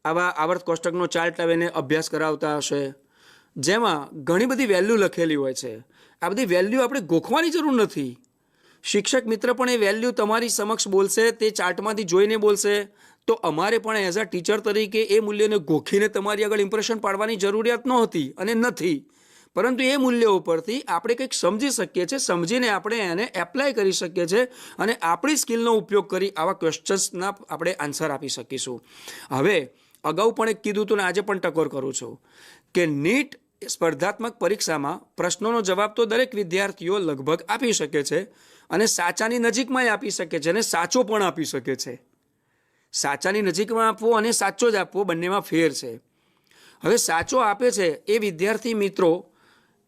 આવા આવર્ત કોષ્ટકનો ચાર્ટ લાવીને અભ્યાસ કરાવતા હશે, જેમાં ઘણી બધી વેલ્યુ લખેલી હોય છે. આ બધી વેલ્યુ આપણે ગોખવાની જરૂર નથી. શિક્ષક મિત્ર પણ એ વેલ્યુ તમારી સમક્ષ બોલશે, તે ચાર્ટમાંથી જોઈને બોલશે. તો અમારે પણ એઝ અ ટીચર તરીકે એ મૂલ્યને ગોખીને તમારી આગળ ઇમ્પ્રેશન પાડવાની જરૂરિયાત નહોતી અને નથી, પરંતુ એ મૂલ્યો ઉપરથી આપણે કંઈક સમજી શકીએ છીએ, સમજીને આપણે એને એપ્લાય કરી શકીએ છીએ અને આપણી સ્કિલનો ઉપયોગ કરી આવા ક્વેશ્ચન્સના આપણે આન્સર આપી શકીશું. હવે અગાઉ પણ એક કીધું હતું ને આજે પણ ટકોર કરું છું કે નીટ સ્પર્ધાત્મક પરીક્ષામાં પ્રશ્નોનો જવાબ તો દરેક વિદ્યાર્થીઓ લગભગ આપી શકે છે અને સાચાની નજીકમાં આપી શકે છે અને સાચો પણ આપી શકે છે. સાચાની નજીકમાં આપવો અને સાચો જ આપવો બંનેમાં ફેર છે. હવે સાચો આપે છે એ વિદ્યાર્થી મિત્રો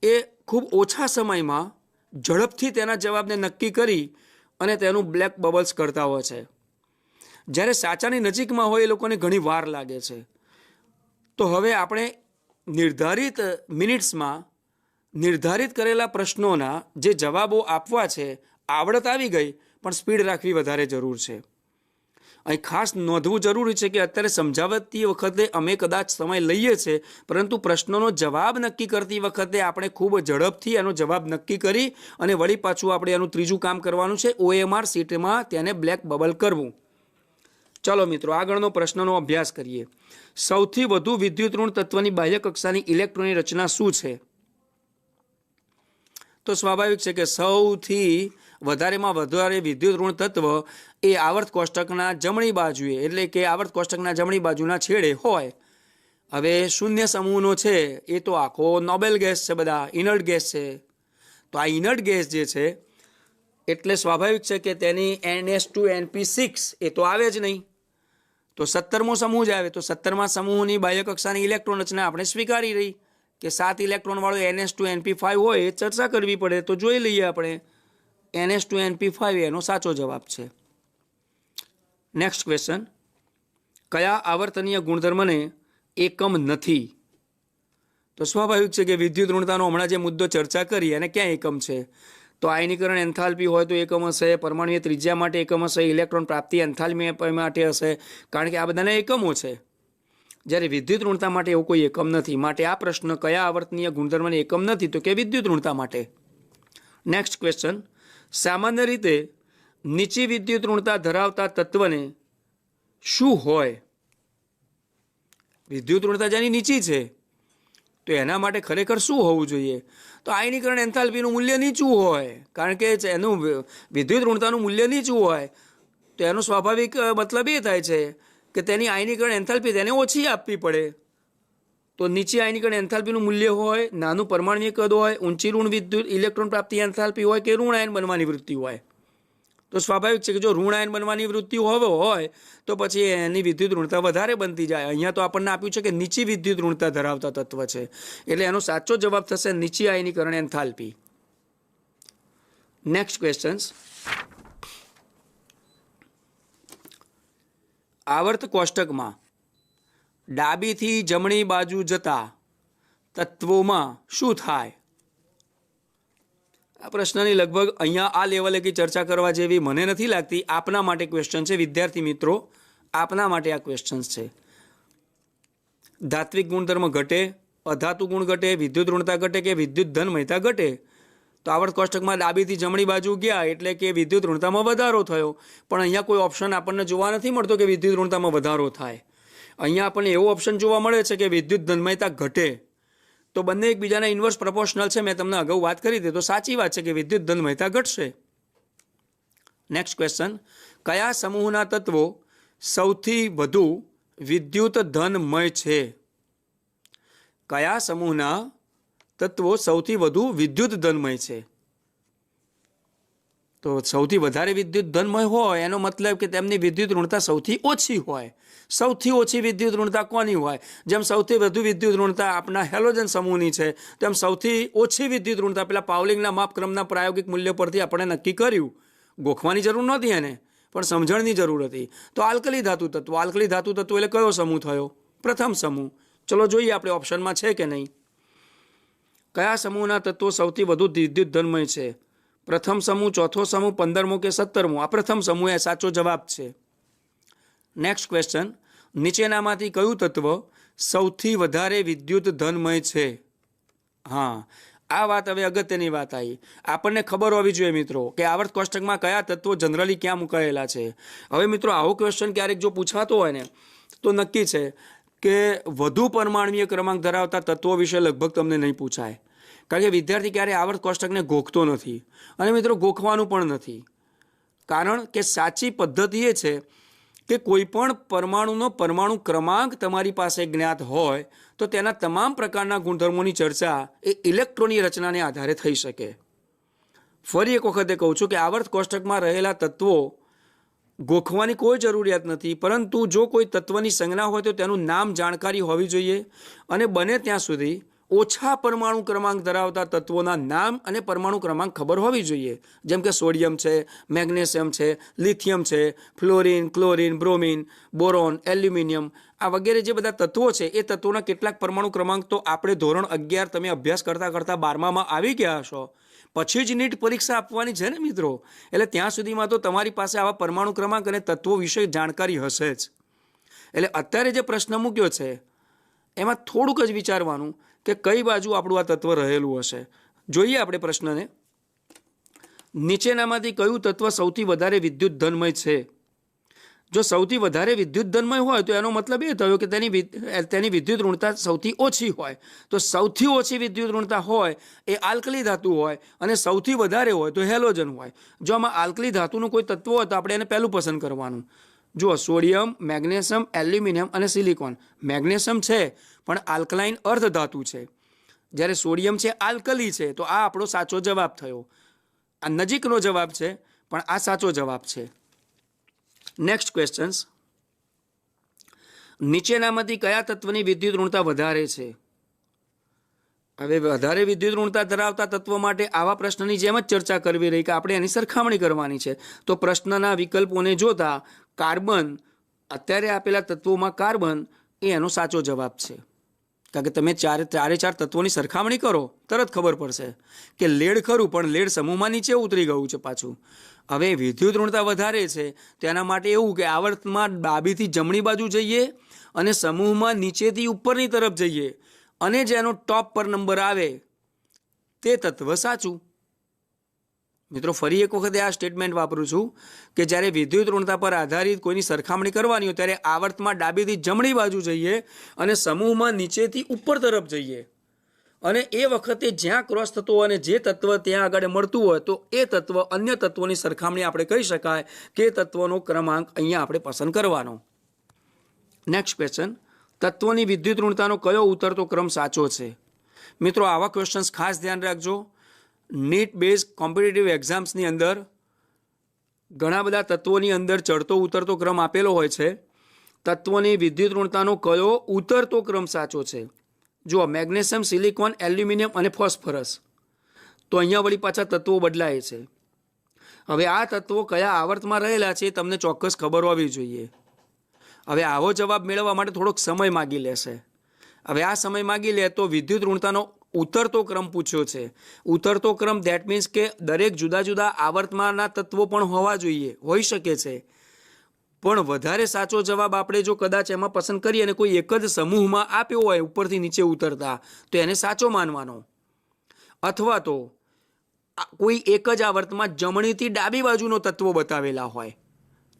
એ ખૂબ ઓછા સમયમાં ઝડપથી તેના જવાબને નક્કી કરી અને તેનું બ્લેક બબલ્સ કરતા હોય છે, જ્યારે સાચાની નજીકમાં હોય એ લોકોને ઘણી વાર લાગે છે. તો હવે આપણે નિર્ધારિત મિનિટ્સમાં નિર્ધારિત કરેલા પ્રશ્નોના જે જવાબો આપવા છે, આવડત આવી ગઈ પણ સ્પીડ રાખવી વધારે જરૂર છે. અહીં ખાસ નોંધવું જરૂરી છે કે અત્યારે સમજાવતી વખતે અમે કદાચ સમય લઈએ છીએ, પરંતુ પ્રશ્નોનો જવાબ નક્કી કરતી વખતે આપણે ખૂબ ઝડપથી એનો જવાબ નક્કી કરી અને વળી પાછું આપણે એનું ત્રીજું કામ કરવાનું છે, OMR શીટમાં તેને બ્લેક બબલ કરવું. ચલો મિત્રો, આગળનો પ્રશ્નનો અભ્યાસ કરીએ. સૌથી વધુ વિદ્યુત ઋણ તત્વની બાહ્ય કક્ષાની ઇલેક્ટ્રોનની રચના શું છે? તો સ્વાભાવિક છે કે સૌથી વધારેમાં વધારે વિદ્યુત ઋણ તત્વ એ આવર્ત કોષ્ટકના જમણી બાજુએ, એટલે કે આવર્ત કોષ્ટકના જમણી બાજુના છેડે હોય. હવે શૂન્ય સમૂહનો છે એ તો આખો નોબેલ ગેસ છે, બધા ઇનર્ટ ગેસ છે. તો આ ઇનર્ટ ગેસ જે છે એટલે સ્વાભાવિક છે કે તેની NH2NP6 એ તો આવે જ નહીં. તો 17મો સમૂહ જ આવે. તો 17મા સમૂહની બાહ્ય કક્ષાની ઇલેક્ટ્રોન રચના આપણે સ્વીકારી રહી કે 7 ઇલેક્ટ્રોન વાળો NH2NP5 હોય એ ચર્ચા કરવી પડે. તો જોઈ લઈએ આપણે NH2NP5 એનો સાચો જવાબ છે. નેક્સ્ટ ક્વેશ્ચન, કયા આવર્તનીય ગુણધર્મને એકમ નથી? તો સ્વાભાવિક છે કે વિદ્યુત ઋણતાનો હમણાં જે મુદ્દો ચર્ચા કરી અને ક્યાં એકમ છે? તો આયનીકરણ એન્થાલ્પી હોય તો એકમ હશે, પરમાણુય ત્રિજ્યા માટે એકમ હશે, ઇલેક્ટ્રોન પ્રાપ્તિ એન્થાલ્પી માટે હશે, કારણ કે આ બધાના એકમો છે. જ્યારે વિદ્યુત ઋણતા માટે એવું કોઈ એકમ નથી. માટે આ પ્રશ્ન કયા આવર્તનીય ગુણધર્મને એકમ નથી? તો કે વિદ્યુત ઋણતા માટે. નેક્સ્ટ ક્વેશ્ચન, સામાન્ય રીતે નીચી વિદ્યુત ઋણતા ધરાવતા તત્વને શું હોય? વિદ્યુત ઋણતા જેની નીચી છે તો એના માટે ખરેખર શું હોવું જોઈએ? તો આયનીકરણ એન્થાલ્પીનું મૂલ્ય નીચું હોય, કારણ કે એનું વિદ્યુત ઋણતાનું મૂલ્ય નીચું હોય તો એનો સ્વાભાવિક મતલબ એ થાય છે કે તેની આયનીકરણ એન્થાલ્પી તેને ઓછી આપવી પડે. તો નીચી આયનીકરણ એન્થાલ્પીનું મૂલ્ય હોય, નાનું પરમાણ્વીય કદ હોય, ઊંચી ઋણ વિદ્યુત ઇલેક્ટ્રોન પ્રાપ્તિ એન્થાલ્પી હોય કે ઋણ આયન બનવાની વૃત્તિ હોય. તો સ્વાભાવિક છે કે જો ઋણ આયન બનવાની વૃત્તિ હોય તો પછી એની વિદ્યુત ઋણતા વધારે બનતી જાય. અહીંયા તો આપણને આપ્યું છે કે નીચી વિદ્યુત ઋણતા ધરાવતા તત્વ છે, એટલે એનો સાચો જવાબ થશે નીચી આયનીકરણ એન્થાલ્પી. નેક્સ્ટ ક્વેશ્ચન, આવર્ત કોષ્ટકમાં ડાબીથી જમણી બાજુ જતા તત્વોમાં શું થાય? આ પ્રશ્નની લગભગ અહીંયા આ લેવલે કે ચર્ચા કરવા જેવી મને નથી લાગતી. આપના માટે ક્વેશ્ચન છે વિદ્યાર્થી મિત્રો, આપના માટે આ ક્વેશ્ચન્સ છે. ધાત્વિક ગુણધર્મ ઘટે, અધાતુ ગુણ ઘટે, વિદ્યુત ઋણતા ઘટે કે વિદ્યુત ધનમયતા ઘટે? તો આવર્ત કોષ્ટકમાં ડાબીથી જમણી બાજુ ગયા એટલે કે વિદ્યુત ઋણતામાં વધારો થયો, પણ અહીંયા કોઈ ઓપ્શન આપણને જોવા નથી મળતો કે વિદ્યુત ઋણતામાં વધારો થાય. અહીંયા આપણને એવો ઓપ્શન જોવા મળે છે કે વિદ્યુત ધનમયતા ઘટે. તો બંને એકબીજાના ઇન્વર્સ પ્રોપોર્શનલ છે. મેં તમને અગાઉ વાત કરી હતી, તો સાચી વાત છે કે વિદ્યુત ધનમયતા ઘટશે. નેક્સ્ટ ક્વેશ્ચન, કયા સમૂહના તત્વો સૌથી વધુ વિદ્યુત ધનમય છે? કયા સમૂહના તત્વો સૌથી વધુ વિદ્યુત ધનમય છે? તો સૌથી વધારે વિદ્યુત ધનમય હોય એનો મતલબ કે તેમની વિદ્યુત ઋણતા સૌથી ઓછી હોય. સૌથી ઓછી વિદ્યુત ઋણતા કોની હોય? જેમ સૌથી વધુ વિદ્યુત ઋણતા આપણા હેલોજન સમૂહની છે, તેમ સૌથી ઓછી વિદ્યુત ઋણતા પેલા પાવલિંગના માપક્રમના પ્રાયોગિક મૂલ્ય પરથી આપણે નક્કી કર્યું. ગોખવાની જરૂર નહોતી એને, પણ સમજણની જરૂર હતી. તો આલ્કલી ધાતુ તત્વો. આલ્કલી ધાતુ તત્વો એટલે કયો સમૂહ થયો? પ્રથમ સમૂહ. ચલો જોઈએ આપણે ઓપ્શનમાં છે કે નહીં. કયા સમૂહના તત્વો સૌથી વધુ વિદ્યુત ધનમય છે? પ્રથમ સમૂહ, ચોથો સમૂહ, 15મો કે 17મો? આ પ્રથમ સમૂહ એ સાચો જવાબ છે. નેક્સ્ટ ક્વેશ્ચન, નીચેનામાંથી કયું તત્વ સૌથી વધારે વિદ્યુત ધનમય છે? હા, આ વાત હવે અગત્યની વાત આવી. આપણને ખબર હોવી જોઈએ મિત્રો કે આવર્ત કોષ્ટકમાં કયા તત્વો જનરલી ક્યાં મુકાયેલા છે. હવે મિત્રો આવો ક્વેશ્ચન ક્યારેક જો પૂછાતો હોય ને તો નક્કી છે કે વધુ પરમાણુય ક્રમાંક ધરાવતા તત્વો વિશે લગભગ તમને નહીં પૂછાય, કારણ કે વિદ્યાર્થી ક્યારેય આવર્ત કોષ્ટકને ગોખતો નથી અને મિત્રો ગોખવાનું પણ નથી. કારણ કે સાચી પદ્ધતિ એ છે કે કોઈ પણ પરમાણુનો પરમાણુ ક્રમાંક તમારી પાસે જ્ઞાત હોય તો તેના તમામ પ્રકારના ગુણધર્મોની ચર્ચા એ ઇલેક્ટ્રોનની રચનાને આધારે થઈ શકે. ફરી એક વખતે કહું છું કે આવર્ત કોષ્ટકમાં રહેલા તત્વો ગોખવાની કોઈ જરૂરિયાત નથી, પરંતુ જો કોઈ તત્વની સંજ્ઞા હોય તો તેનું નામ જાણકારી હોવી જોઈએ અને બને ત્યાં સુધી ઓછા પરમાણુ ક્રમાંક ધરાવતા તત્વોના નામ અને પરમાણુ ક્રમાંક ખબર હોવી જોઈએ. જેમ કે સોડિયમ છે, મેગ્નેશિયમ છે, લિથિયમ છે, fluorine, chlorine, bromine, boron, aluminium, આ વગેરે જે બધા તત્વો છે એ તત્વોના કેટલાક પરમાણુ ક્રમાંક તો આપણે ધોરણ 11 તમે અભ્યાસ કરતાં 12માં આવી ગયા હશો. પછી જ નીટ પરીક્ષા આપવાની છે ને મિત્રો, એટલે ત્યાં સુધીમાં તો તમારી પાસે આવા પરમાણુ ક્રમાંક અને તત્વો વિશે જાણકારી હશે જ. એટલે અત્યારે જે પ્રશ્ન મૂક્યો છે એમાં થોડુંક જ વિચારવાનું કે કઈ બાજુ આપણું આ તત્વ રહેલું હશે. જોઈએ આપણે પ્રશ્નને. નીચેનામાંથી કયું તત્વ સૌથી વધારે વિદ્યુત ધનમય છે? જો સૌથી વધારે વિદ્યુત ધનમય હોય તો એનો મતલબ એ થયો કે તેની વિદ્યુત ઋણતા સૌથી ઓછી હોય. તો સૌથી ઓછી વિદ્યુત ઋણતા હોય એ આલ્કલી ધાતુ હોય અને સૌથી વધારે હોય તો હેલોજન હોય. જો આમાં આલ્કલી ધાતુનું કોઈ તત્વ હોય તો આપણે એને પહેલું પસંદ કરવાનું. જુઓ, સોડિયમ, મેગ્નેશિયમ, એલ્યુમિનિયમ અને સિલિકોન. મેગ્નેશિયમ છે પણ આલ્કલાઇન અર્ધ ધાતુ છે, જ્યારે સોડિયમ છે આલ્કલી છે. તો આ આપણો સાચો જવાબ થયો. આ નજીકનો જવાબ છે પણ આ સાચો જવાબ છે. નેક્સ્ટ ક્વેશ્ચન્સ, નીચેનામાંથી કયા તત્વની વિદ્યુત ઋણતા વધારે છે? હવે વધારે વિદ્યુત ઋણતા ધરાવતા તત્વ માટે આવા પ્રશ્નની જેમ જ ચર્ચા કરવી રહી કે આપણે એની સરખામણી કરવાની છે. તો પ્રશ્નના વિકલ્પોને જોતા કાર્બન, અત્યારે આપેલા તત્વોમાં કાર્બન એ એનો સાચો જવાબ છે. કારણ કે તમે ચારે ચાર તત્વોની સરખામણી કરો તરત ખબર પડશે કે લેડ ખરું પણ લેડ સમૂહમાં નીચે ઉતરી ગયું છે પાછું. હવે વિદ્યુત ઋણતા વધારે છે તેના માટે એવું કે આવર્તમાં ડાબીથી જમણી બાજુ જઈએ અને સમૂહમાં નીચેથી ઉપરની તરફ જઈએ અને જેનો ટોપ પર નંબર આવે તે તત્વ સાચું. મિત્રો ફરી એક વખતે આ સ્ટેટમેન્ટ વાપરું છું કે જ્યારે વિદ્યુત ઋણતા પર આધારિત કોઈની સરખામણી કરવાની હોય ત્યારે આવર્તમાં ડાબીથી જમણી બાજુ જઈએ અને સમૂહમાં નીચેથી ઉપર તરફ જઈએ અને એ વખતે જ્યાં ક્રોસ થતો હોય અને જે તત્વ ત્યાં આગળ મળતું હોય તો એ તત્વ અન્ય તત્વોની સરખામણી આપણે કહી શકાય કે તત્વનો ક્રમાંક અહીંયા આપણે પસંદ કરવાનો. નેક્સ્ટ ક્વેશ્ચન, તત્વોની વિદ્યુત ઋણતાનો કયો ઉતરતો ક્રમ સાચો છે? મિત્રો આવા ક્વેશ્ચન્સ ખાસ ધ્યાન રાખજો. નીટ બેઝ કોમ્પિટિટિવ એક્ઝામ્સની અંદર ઘણા બધા તત્વોની અંદર ચડતો ઉતરતો ક્રમ આપેલો હોય છે. તત્વોની વિદ્યુત ઋણતાનો કયો ઉતરતો ક્રમ સાચો છે? જુઓ, મેગ્નેશિયમ, સિલિકોન, એલ્યુમિનિયમ અને ફોસ્ફરસ. તો અહીંયા વળી પાછા તત્વો બદલાય છે. હવે આ તત્વો કયા આવર્તમાં રહેલા છે એ તમને ચોક્કસ ખબર હોવી જોઈએ. હવે આવો જવાબ મેળવવા માટે થોડોક સમય માગી લેશે. હવે આ સમય માગી લે તો વિદ્યુત ઋણતાનો ઉતરતો ક્રમ પૂછ્યો છે. ઉતરતો ક્રમ દેટ મીન્સ કે દરેક જુદા જુદા આવર્તમાંના તત્વો પણ હોવા જોઈએ, હોઈ શકે છે. પણ વધારે સાચો જવાબ આપણે જો કદાચ એમાં પસંદ કરીએ અને કોઈ એક જ સમૂહમાં આપ્યો હોય ઉપરથી નીચે ઉતરતા તો એને સાચો માનવાનો, અથવા તો કોઈ એક જ આવર્તમાં જમણીથી ડાબી બાજુનો તત્વો બતાવેલા હોય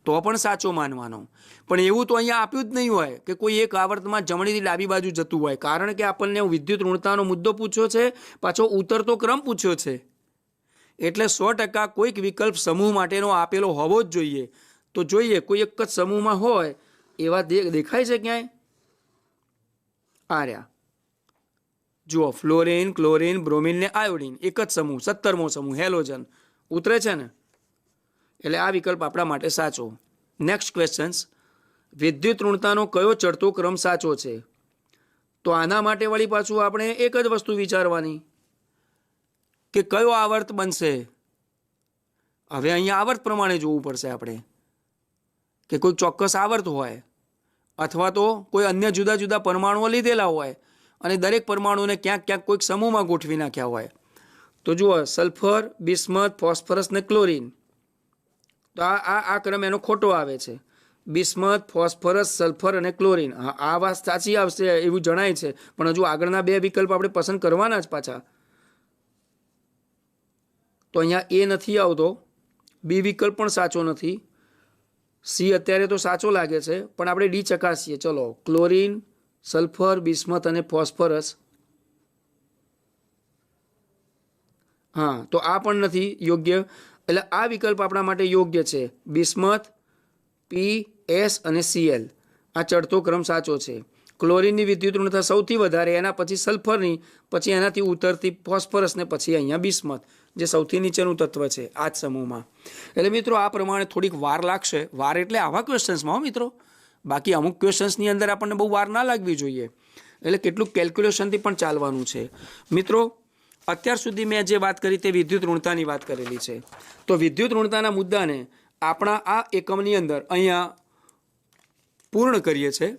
તો પણ સાચો માનવાનો. પણ એવું તો અહીંયા આપ્યું જ નહીં હોય કે કોઈ એક આવર્તમાં જમણીથી ડાબી બાજુ જતું હોય, કારણ કે આપણને વિદ્યુત ઋણતાનો મુદ્દો પૂછ્યો છે, પાછો ઉતરતો ક્રમ પૂછ્યો છે. એટલે 100% કોઈક વિકલ્પ સમૂહ માટેનો આપેલો હોવો જ જોઈએ. તો જોઈએ કોઈ એક જ સમૂહમાં હોય એવા દેખાય છે ક્યાંય? આ રહ્યા જુઓ, ફ્લોરિન, ક્લોરિન, બ્રોમિન ને આયોડિન, એક જ સમૂહ, 17મો સમૂહ હેલોજન ઉતરે છે ને, એટલે આ વિકલ્પ આપણા માટે સાચો. નેક્સ્ટ ક્વેશ્ચન્સ, વિદ્યુત ઋણતાનો કયો ચડતો ક્રમ સાચો છે? તો આના માટે વળી પાછું આપણે એક જ વસ્તુ વિચારવાની કે કયો આવર્ત બનશે. હવે અહીંયા આવર્ત પ્રમાણે જોવું પડશે આપણે કે કોઈ ચોક્કસ આવર્ત હોય અથવા તો કોઈ અન્ય જુદા જુદા પરમાણુઓ લીધેલા હોય અને દરેક પરમાણુને ક્યાંક ક્યાંક કોઈક સમૂહમાં ગોઠવી નાખ્યા હોય. તો જુઓ, સલ્ફર, બિસ્મથ, ફોસ્ફરસ ને ક્લોરીન. તો આ ક્રમ એનો ખોટો આવે છે. બિસ્મથ, ફોસ્ફરસ, સલ્ફર અને ક્લોરીન. આ વાત સાચી આવશે એવું જણાય છે, પણ હજુ આગળના બે વિકલ્પ આપણે પસંદ કરવાના જ પાછા. તો અહીંયા એ નથી આવતો, બી વિકલ્પ પણ સાચો નથી, સી અત્યારે તો સાચો લાગે છે, પણ આપણે ડી ચકાસીએ. ચલો, ક્લોરીન, સલ્ફર, બિસ્મથ અને ફોસ્ફરસ. હા, તો આ પણ નથી યોગ્ય. એટલે આ વિકલ્પ આપણા માટે યોગ્ય છે. બિસ્મથ, પી, એસ અને સીએલ, આ ચડતો ક્રમ સાચો છે. ક્લોરીનની વિદ્યુત ઋણતા સૌથી વધારે, એના પછી સલ્ફરની, પછી એનાથી ઉતરતી ફોસ્ફરસ ને પછી અહીંયા બિસ્મથ, જે સૌથી નીચેનું તત્વ છે આ જ સમૂહમાં. એટલે મિત્રો આ પ્રમાણે થોડીક વાર લાગશે. વાર એટલે આવા ક્વેશ્ચન્સમાં મિત્રો, બાકી અમુક ક્વેશ્ચન્સની અંદર આપણને બહુ વાર ના લાગવી જોઈએ. એટલે કેટલુંક કેલ્ક્યુલેશનથી પણ ચાલવાનું છે. મિત્રો અત્યાર સુધી મેં જે વાત કરી તે વિદ્યુત ઋણતાની વાત કરેલી છે. તો વિદ્યુત ઋણતાના મુદ્દાને આપણા આ એકમની અંદર અહીંયા પૂર્ણ કરીએ છીએ.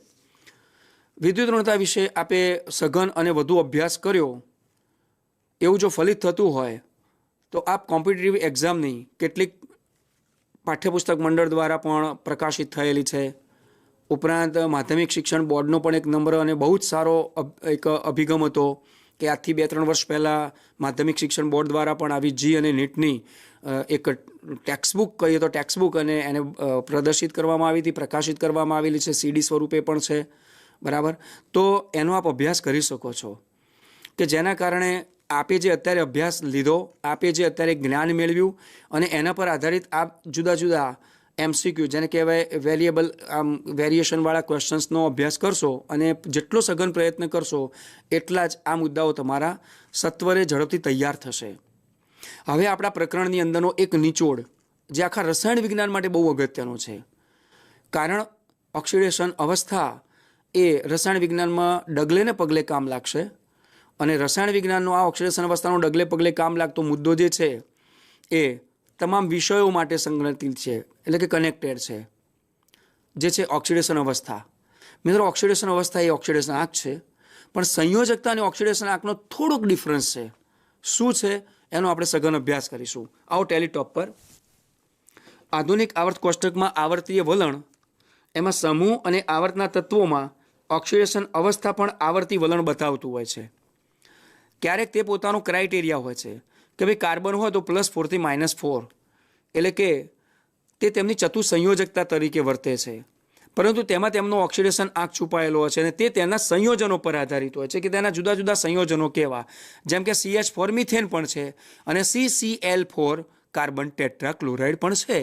વિદ્યુત ઋણતા વિશે આપે સઘન અને વધુ અભ્યાસ કર્યો એવું જો ફલિત થતું હોય તો આપ કોમ્પિટિટિવ એક્ઝામની કેટલીક પાઠ્યપુસ્તક મંડળ દ્વારા પણ પ્રકાશિત થયેલી છે. ઉપરાંત માધ્યમિક શિક્ષણ બોર્ડનો પણ એક નંબર અને બહુ જ સારો એક અભિગમ હતો કે આજથી 2-3 વર્ષ પહેલાં માધ્યમિક શિક્ષણ બોર્ડ દ્વારા પણ આવી જી અને નીટની એક ટેક્સ્ટબુક કહીએ તો ટેક્સ્ટબુક અને એને પ્રદર્શિત કરવામાં આવી હતી, પ્રકાશિત કરવામાં આવેલી છે, સીડી સ્વરૂપે પણ છે. બરાબર, તો એનો આપ અભ્યાસ કરી શકો છો કે જેના કારણે આપે જે અત્યારે અભ્યાસ લીધો, આપે જે અત્યારે જ્ઞાન મેળવ્યું અને એના પર આધારિત આપ જુદા જુદા એમસીક્યુ જેને કહેવાય વેરિયેબલ વેરિએશનવાળા ક્વેશ્ચન્સનો અભ્યાસ કરશો અને જેટલો સઘન પ્રયત્ન કરશો એટલા જ આ મુદ્દાઓ તમારા સત્વરે ઝડપથી તૈયાર થશે. હવે આપણા પ્રકરણની અંદરનો એક નિચોડ જે આખા રસાયણ વિજ્ઞાન માટે બહુ અગત્યનો છે. કારણ ઓક્સિડેશન અવસ્થા એ રસાયણ વિજ્ઞાનમાં ડગલે ને પગલે કામ લાગશે અને રસાયણ વિજ્ઞાનનો આ ઓક્સિડેશન અવસ્થાનો ડગલે પગલે કામ લાગતો મુદ્દો જે છે એ તમામ વિષયો માટે સંગઠિત છે, એટલે કે કનેક્ટેડ છે, જે છે ઓક્સિડેશન અવસ્થા. મિત્રો ઓક્સિડેશન અવસ્થા એ ઓક્સિડેશન આંક છે, પણ સંયોજકતા અને ઓક્સિડેશન આંકનો થોડોક ડિફરન્સ છે. શું છે એનો આપણે સઘન અભ્યાસ કરીશું. આવો ટેલિટોપ પર. આધુનિક આવર્ત કોષ્ટકમાં આવર્તીય વલણ, એમાં સમૂહ અને આવર્તના તત્વોમાં ઓક્સિડેશન અવસ્થા પણ આવર્તી વલણ બતાવતું હોય છે. ક્યારેક તે પોતાનો ક્રાઇટેરિયા હોય છે કે ભાઈ કાર્બન હોય તો +4 થી -4, એટલે કે તે તેમની ચતુસંયોજકતા તરીકે વર્તે છે, પરંતુ તેમાં તેમનો ઓક્સિડેશન આંક છુપાયેલો હોય છે અને તે તેના સંયોજનો પર આધારિત હોય છે કે તેના જુદા જુદા સંયોજનો કેવા, જેમ કે CH4 મિથેન પણ છે અને CCl4 કાર્બન ટેટ્રાક્લોરાઇડ પણ છે.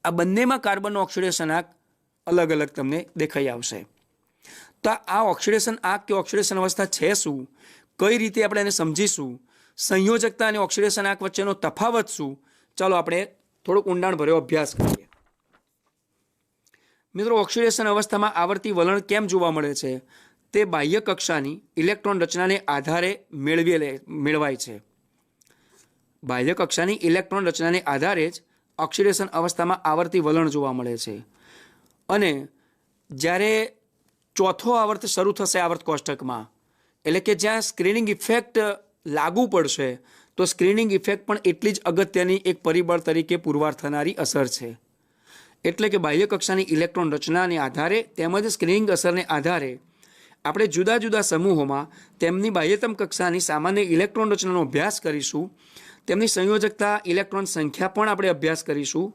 આ બંનેમાં કાર્બનનો ઓક્સિડેશન આંક અલગ અલગ તમને દેખાઈ આવશે. તો આ ઓક્સિડેશન આંક કે ઓક્સિડેશન અવસ્થા છે શું, કઈ રીતે આપણે એને સમજીશું, સંયોજકતા અને ઓક્સિડેશન આંક વચ્ચેનો તફાવત શું, ચાલો આપણે થોડોક ઊંડાણ ભર્યો અભ્યાસ કરીએ. મિત્રો ઓક્સિડેશન અવસ્થામાં આવર્તી વલણ કેમ જોવા મળે છે? તે બાહ્ય કક્ષાની ઇલેક્ટ્રોન રચનાને આધારે મેળવાય છે. બાહ્ય કક્ષાની ઇલેક્ટ્રોન રચનાને આધારે જ ઓક્સિડેશન અવસ્થામાં આવર્તી વલણ જોવા મળે છે. અને જ્યારે ચોથો આવર્ત શરૂ થશે આવર્ત કોષ્ટકમાં, એટલે કે જ્યાં સ્ક્રીનિંગ ઇફેક્ટ લાગુ પડશે, તો સ્ક્રીનિંગ ઇફેક્ટ પણ એટલી જ અગત્યની એક પરિબળ તરીકે પુરવાર થનારી અસર છે. એટલે કે બાહ્ય કક્ષાની ઇલેક્ટ્રોન રચનાને આધારે તેમજ સ્ક્રીનિંગ અસરને આધારે આપણે જુદા જુદા સમૂહોમાં તેમની બાહ્યતમ કક્ષાની સામાન્ય ઇલેક્ટ્રોન રચનાનો અભ્યાસ કરીશું. તેમની સંયોજકતા, ઇલેક્ટ્રોન સંખ્યા પણ આપણે અભ્યાસ કરીશું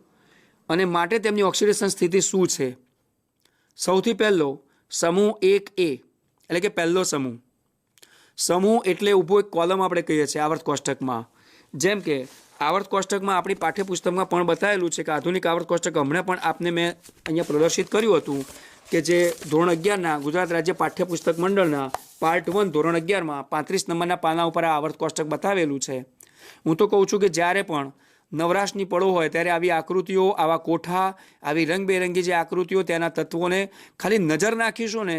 અને માટે તેમની ઓક્સિડેશન સ્થિતિ શું છે. સૌથી પહેલો સમૂહ 1A, એટલે કે પહેલો સમૂહ. સમૂહ એટલે ઊભો એક કોલમ આપણે કહીએ છીએ આવર્ત કોષ્ટકમાં. જેમ કે આવર્ત કોષ્ટકમાં આપણી પાઠ્યપુસ્તકમાં પણ બતાવેલું છે કે આધુનિક આવર્ત કોષ્ટક હમણાં પણ આપને મેં અહીંયા પ્રદર્શિત કર્યું હતું કે જે ધોરણ 11ના ગુજરાત રાજ્ય પાઠ્યપુસ્તક મંડળના પાર્ટ 1 ધોરણ 11માં 35 નંબરના પાના ઉપર આ આવર્ત કોષ્ટક બતાવેલું છે. હું તો કહું છું કે જ્યારે પણ નવરાશની પળો હોય ત્યારે આવી આકૃતિઓ, આવા કોઠા, આવી રંગબેરંગી જે આકૃતિઓ, તેના તત્વોને ખાલી નજર નાખીશું ને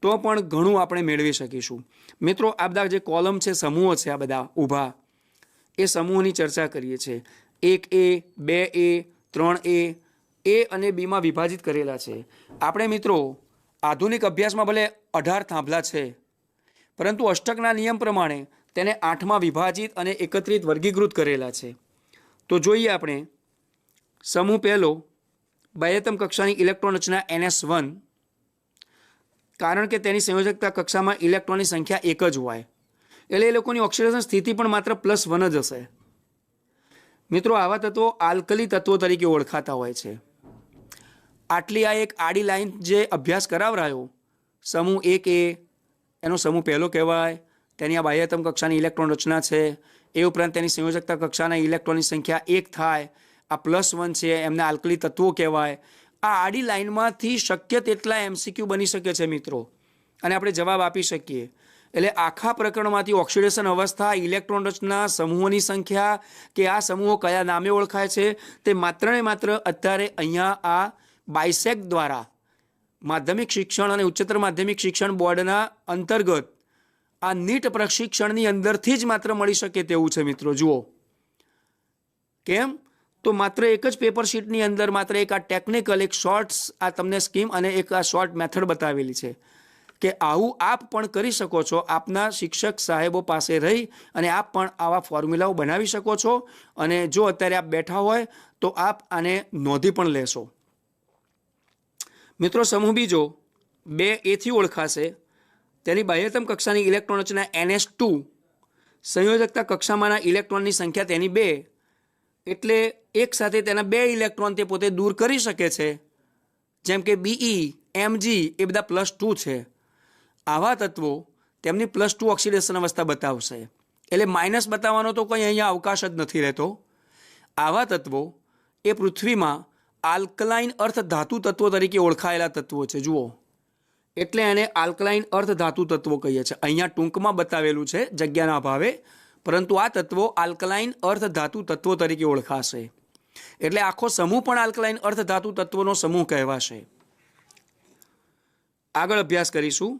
તો પણ ઘણું આપણે મેળવી શકીશું. મિત્રો આ બધા જે કોલમ છે, સમૂહો છે, આ બધા ઊભા, એ સમૂહની ચર્ચા કરીએ છીએ. 1A, 2A, 3A, A અને Bમાં વિભાજિત કરેલા છે. આપણે મિત્રો આધુનિક અભ્યાસમાં ભલે 18 થાંભલા છે, પરંતુ અષ્ટકના નિયમ પ્રમાણે તેને 8માં વિભાજિત અને એકત્રિત વર્ગીકૃત કરેલા છે. તો જોઈએ આપણે સમૂહ પહેલો બાહ્યતમ કક્ષાની ઇલેક્ટ્રોન રચના NS1, કારણ કે તેની સંયોજકતા કક્ષામાં ઇલેક્ટ્રોનની સંખ્યા એક જ હોય એટલે એ લોકોની ઓક્સિડેશન સ્થિતિ પણ માત્ર +1 જ હશે. મિત્રો, આવા તત્વો આલ્કલી તત્વો તરીકે ઓળખાતા હોય છે. આટલી આ એક આડી લાઈન જે અભ્યાસ કરાવરાયો સમૂહ 1A એનો સમૂહ પહેલો કહેવાય, તેની આ બાહ્યતમ કક્ષાની ઇલેક્ટ્રોન રચના છે. એ ઉપરાંત તેની સંયોજકતા કક્ષાના ઇલેક્ટ્રોનની સંખ્યા 1 થાય, આ +1 છે, એમને આલ્કલી તત્વો કહેવાય. આ આડી લાઈનમાંથી શક્ય તેટલા MCQ બની શકે છે મિત્રો, અને આપણે જવાબ આપી શકીએ. એટલે આખા પ્રકરણમાંથી ઓક્સિડેશન અવસ્થા, ઇલેક્ટ્રોન રચના, સમૂહોની સંખ્યા કે આ સમૂહો કયા નામે ઓળખાય છે તે માત્ર ને માત્ર અત્યારે અહીંયા આ બાયસેક દ્વારા માધ્યમિક શિક્ષણ અને ઉચ્ચતર માધ્યમિક શિક્ષણ બોર્ડના અંતર્ગત આ નીટ પ્રશિક્ષણની અંદરથી જ માત્ર મળી શકે તેવું છે મિત્રો. જુઓ કેમ, તો માત્ર એક જ પેપર શીટની અંદર માત્ર એક આ ટેકનિકલ, એક શોર્ટ્સ આ તમને સ્કીમ અને એક આ શોર્ટ મેથડ બતાવેલી છે કે આવું આપ પણ કરી શકો છો. આપના શિક્ષક સાહેબો પાસે રહી અને આપ પણ આવા ફોર્મ્યુલાઓ બનાવી શકો છો. અને જો અત્યારે આપ બેઠા હોય તો આપ આને નોંધી પણ લેશો. મિત્રો, સમૂહ બીજો 2A થી ઓળખાશે. તેની બાહ્યતમ કક્ષાની ઇલેક્ટ્રોન રચના NS2, સંયોજકતા કક્ષામાંના ઇલેક્ટ્રોનની સંખ્યા તેની 2, એટલે એક સાથે તેના 2 ઇલેક્ટ્રોન તે પોતે દૂર કરી શકે છે. જેમ કે Be, Mg એ બધા +2 છે. આવા તત્વો તેમની +2 ઓક્સિડેશન અવસ્થા બતાવશે. એટલે માઇનસ બતાવવાનો તો કંઈ અહીંયા અવકાશ જ નથી રહેતો. આવા તત્વો એ પૃથ્વીમાં આલ્કલાઇન અર્થ ધાતુ તત્વો તરીકે ઓળખાયેલા તત્વો છે. જુઓ, એટલે એને આલ્કલાઇન અર્થ ધાતુ તત્વો કહીએ છીએ. અહીંયા ટૂંકમાં બતાવેલું છે જગ્યાના અભાવે, પરંતુ આ તત્વો આલ્કલાઇન અર્થ ધાતુ તત્વો તરીકે ઓળખાશે. એટલે આખો સમૂહ પણ આલ્કલાઇન અર્થ ધાતુ તત્વોનો સમૂહ કહેવાશે. આગળ અભ્યાસ કરીશું.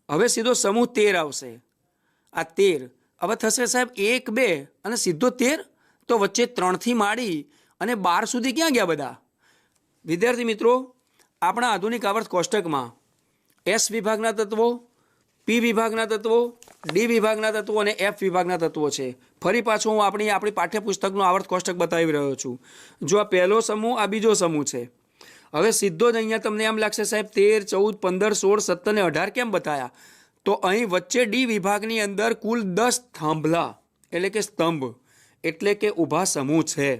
હવે સીધો સમૂહ 13 આવશે. આ 13 હવે થશે સાહેબ 1, 2 અને સીધો 13, તો વચ્ચે 3 થી માંડી અને 12 સુધી ક્યાં ગયા બધા? વિદ્યાર્થી મિત્રો, આપણા આધુનિક આવર્ત કોષ્ટકમાં S વિભાગના તત્વો, P વિભાગના તત્વો, D વિભાગના તત્વો અને F વિભાગના તત્વો છે. ફરી પાછું હું આપણી પાઠ્યપુસ્તકનું આવર્ત કોષ્ટક બતાવી રહ્યો છું. જો આ પહેલો સમૂહ, આ બીજો સમૂહ છે. હવે સીધો જ અહીંયા તમને એમ લાગશે સાહેબ 13, 14, 15, 16, 17 અને 18 કેમ બતાવ્યા? તો અહીં વચ્ચે D વિભાગની અંદર કુલ 10 થાંભલા એટલે કે સ્તંભ એટલે કે ઊભા સમૂહ છે.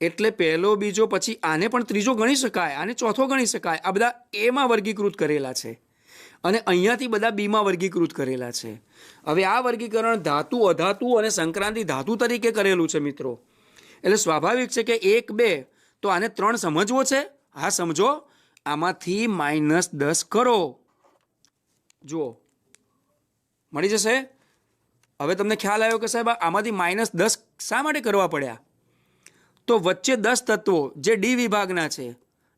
એટલે પહેલો, બીજો, પછી આને પણ ત્રીજો ગણી શકાય, આને ચોથો ગણી શકાય. આ બધા એમાં વર્ગીકૃત કરેલા છે અને અહીંયાથી બધા બીમાં વર્ગીકૃત કરેલા છે. હવે આ વર્ગીકરણ ધાતુ, અધાતુ અને સંક્રાંતિ ધાતુ તરીકે કરેલું છે મિત્રો. એટલે સ્વાભાવિક છે કે 1, 2 તો આને 3 સમજવો છે. હા સમજો, આમાંથી -10 કરો. જુઓ, મળી જશે. હવે તમને ખ્યાલ આવ્યો કે સાહેબ આમાંથી -10 શા માટે કરવા પડ્યા? તો વચ્ચે 10 તત્વો જે D વિભાગના છે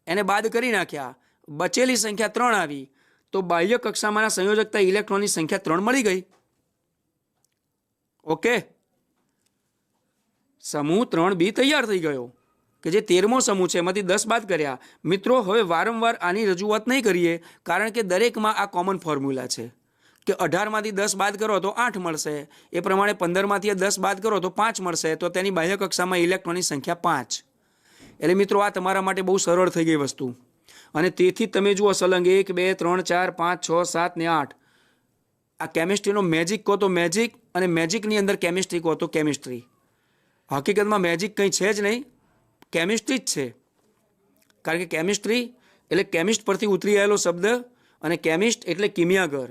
એને બાદ કરી નાખ્યા, બચેલી સંખ્યા 3 આવી, તો બાહ્ય કક્ષામાંના સંયોજકતા ઇલેક્ટ્રોનની સંખ્યા 3 મળી ગઈ. ઓકે, સમૂહ 3B તૈયાર થઈ ગયો કે જે 13મો સમૂહ છે, એમાંથી 10 બાદ કર્યા. મિત્રો, હવે વારંવાર આની રજૂઆત નહીં કરીએ, કારણ કે દરેકમાં આ કોમન ફોર્મ્યુલા છે કે 18માંથી 10 બાદ કરો તો 8 મળશે. એ પ્રમાણે 15માંથી 10 બાદ કરો તો 5 મળશે. તો તેની બાહ્ય કક્ષામાં ઇલેક્ટ્રોનની સંખ્યા 5. એટલે મિત્રો, આ તમારા માટે બહુ સરળ થઈ ગઈ વસ્તુ. અને તેથી તમે જુઓ સલંગ 1, 2, 3, 4, 5, 6, 7 ને 8. આ કેમિસ્ટ્રીનો મેજિક કહો તો મેજિક, અને મેજિકની અંદર કેમિસ્ટ્રી કહો તો કેમિસ્ટ્રી. હકીકતમાં મેજિક કંઈ છે જ નહીં, કેમિસ્ટ્રી જ છે. કારણ કે કેમિસ્ટ્રી એટલે કેમિસ્ટ પરથી ઉતરી આવેલો શબ્દ, અને કેમિસ્ટ એટલે કિમિયાગર,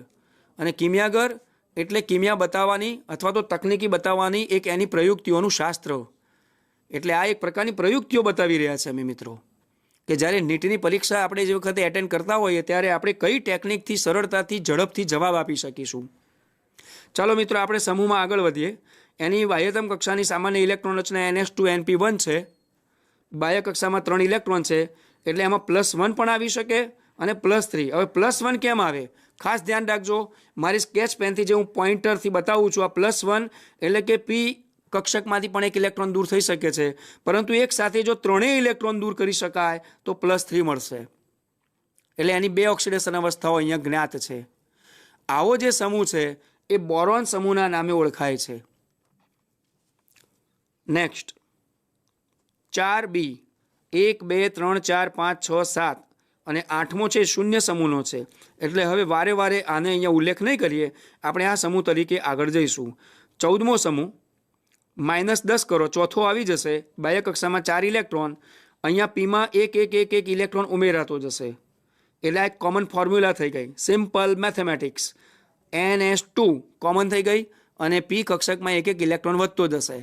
અને કિમિયાગર એટલે કિમિયા બતાવવાની અથવા તો તકનીકી બતાવવાની એક એની પ્રયુક્તિઓનું શાસ્ત્ર. એટલે આ એક પ્રકારની પ્રયુક્તિઓ બતાવી રહ્યા છે અમે મિત્રો, કે જ્યારે નીટની પરીક્ષા આપણે જે વખતે એટેન્ડ કરતા હોઈએ ત્યારે આપણે કઈ ટેકનિકથી સરળતાથી ઝડપથી જવાબ આપી શકીશું. ચાલો મિત્રો, આપણે સમૂહમાં આગળ વધીએ. એની બાહ્યતમ કક્ષાની સામાન્ય ઇલેક્ટ્રોન રચના NS2 NP1 છે. બાહ્ય કક્ષામાં 3 ઇલેક્ટ્રોન છે, એટલે એમાં +1 પણ આવી શકે અને +3. હવે +1 કેમ આવે? ખાસ ધ્યાન રાખજો, મારી સ્કેચ પેનથી જે હું પોઇન્ટરથી બતાવું છું, આ +1 એટલે કે P કક્ષકમાંથી પણ એક ઇલેક્ટ્રોન દૂર થઈ શકે છે, પરંતુ એક સાથે જો 3 ઇલેક્ટ્રોન દૂર કરી શકાય તો +3 મળશે. એટલે એની 2 ઓક્સિડેશન અવસ્થાઓ અહીંયા જ્ઞાત છે. આવો જે સમૂહ છે એ બોરોન સમૂહના નામે ઓળખાય છે. નેક્સ્ટ 4B 1 2 3 4 5 6 7 અને 8મો છે શૂન્ય સમૂહનો છે. એટલે હવે વારે વારે આને અહીંયા ઉલ્લેખ નહીં કરીએ, આપણે આ સમૂહ તરીકે આગળ જઈશું. 14મો સમૂહ -10 કરો, ચોથો આવી જશે. બાહ્ય કક્ષામાં 4 ઇલેક્ટ્રોન, અહીંયા પીમાં એક ઇલેક્ટ્રોન ઉમેરાતો જશે. એટલે એક કોમન ફોર્મ્યુલા થઈ ગઈ, સિમ્પલ મેથેમેટિક્સ. NS2 કોમન થઈ ગઈ અને પી કક્ષકમાં એક ઇલેક્ટ્રોન વધતો જશે.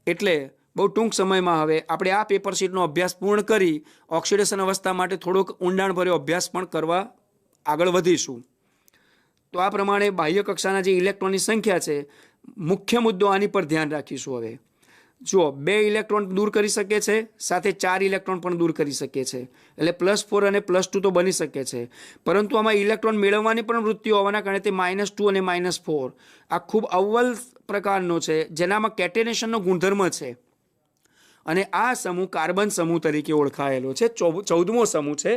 એટલે બહુ ટૂંક સમયમાં હવે આપણે આ પેપર શીટનો અભ્યાસ પૂર્ણ કરી ઓક્સિડેશન અવસ્થા માટે થોડોક ઊંડાણભર્યો અભ્યાસ પણ કરવા આગળ વધીશું. તો આ પ્રમાણે બાહ્ય કક્ષાના જે ઇલેક્ટ્રોનની સંખ્યા છે, મુખ્ય મુદ્દો આની પર ધ્યાન રાખીશું. હવે જુઓ, 2 ઇલેક્ટ્રોન દૂર કરી શકે છે, સાથે 4 ઇલેક્ટ્રોન પણ દૂર કરી શકે છે. એટલે +4 અને +2 તો બની શકે છે, પરંતુ આમાં ઇલેક્ટ્રોન મેળવવાની પણ વૃત્તિઓ હોવાના કારણે તે -2 અને -4 આ ખૂબ અવ્વલ પ્રકારનો છે, જેનામાં કેટેનેશનનો ગુણધર્મ છે. અને આ સમૂહ કાર્બન સમૂહ તરીકે ઓળખાયેલો છે. 14મો સમૂહ છે.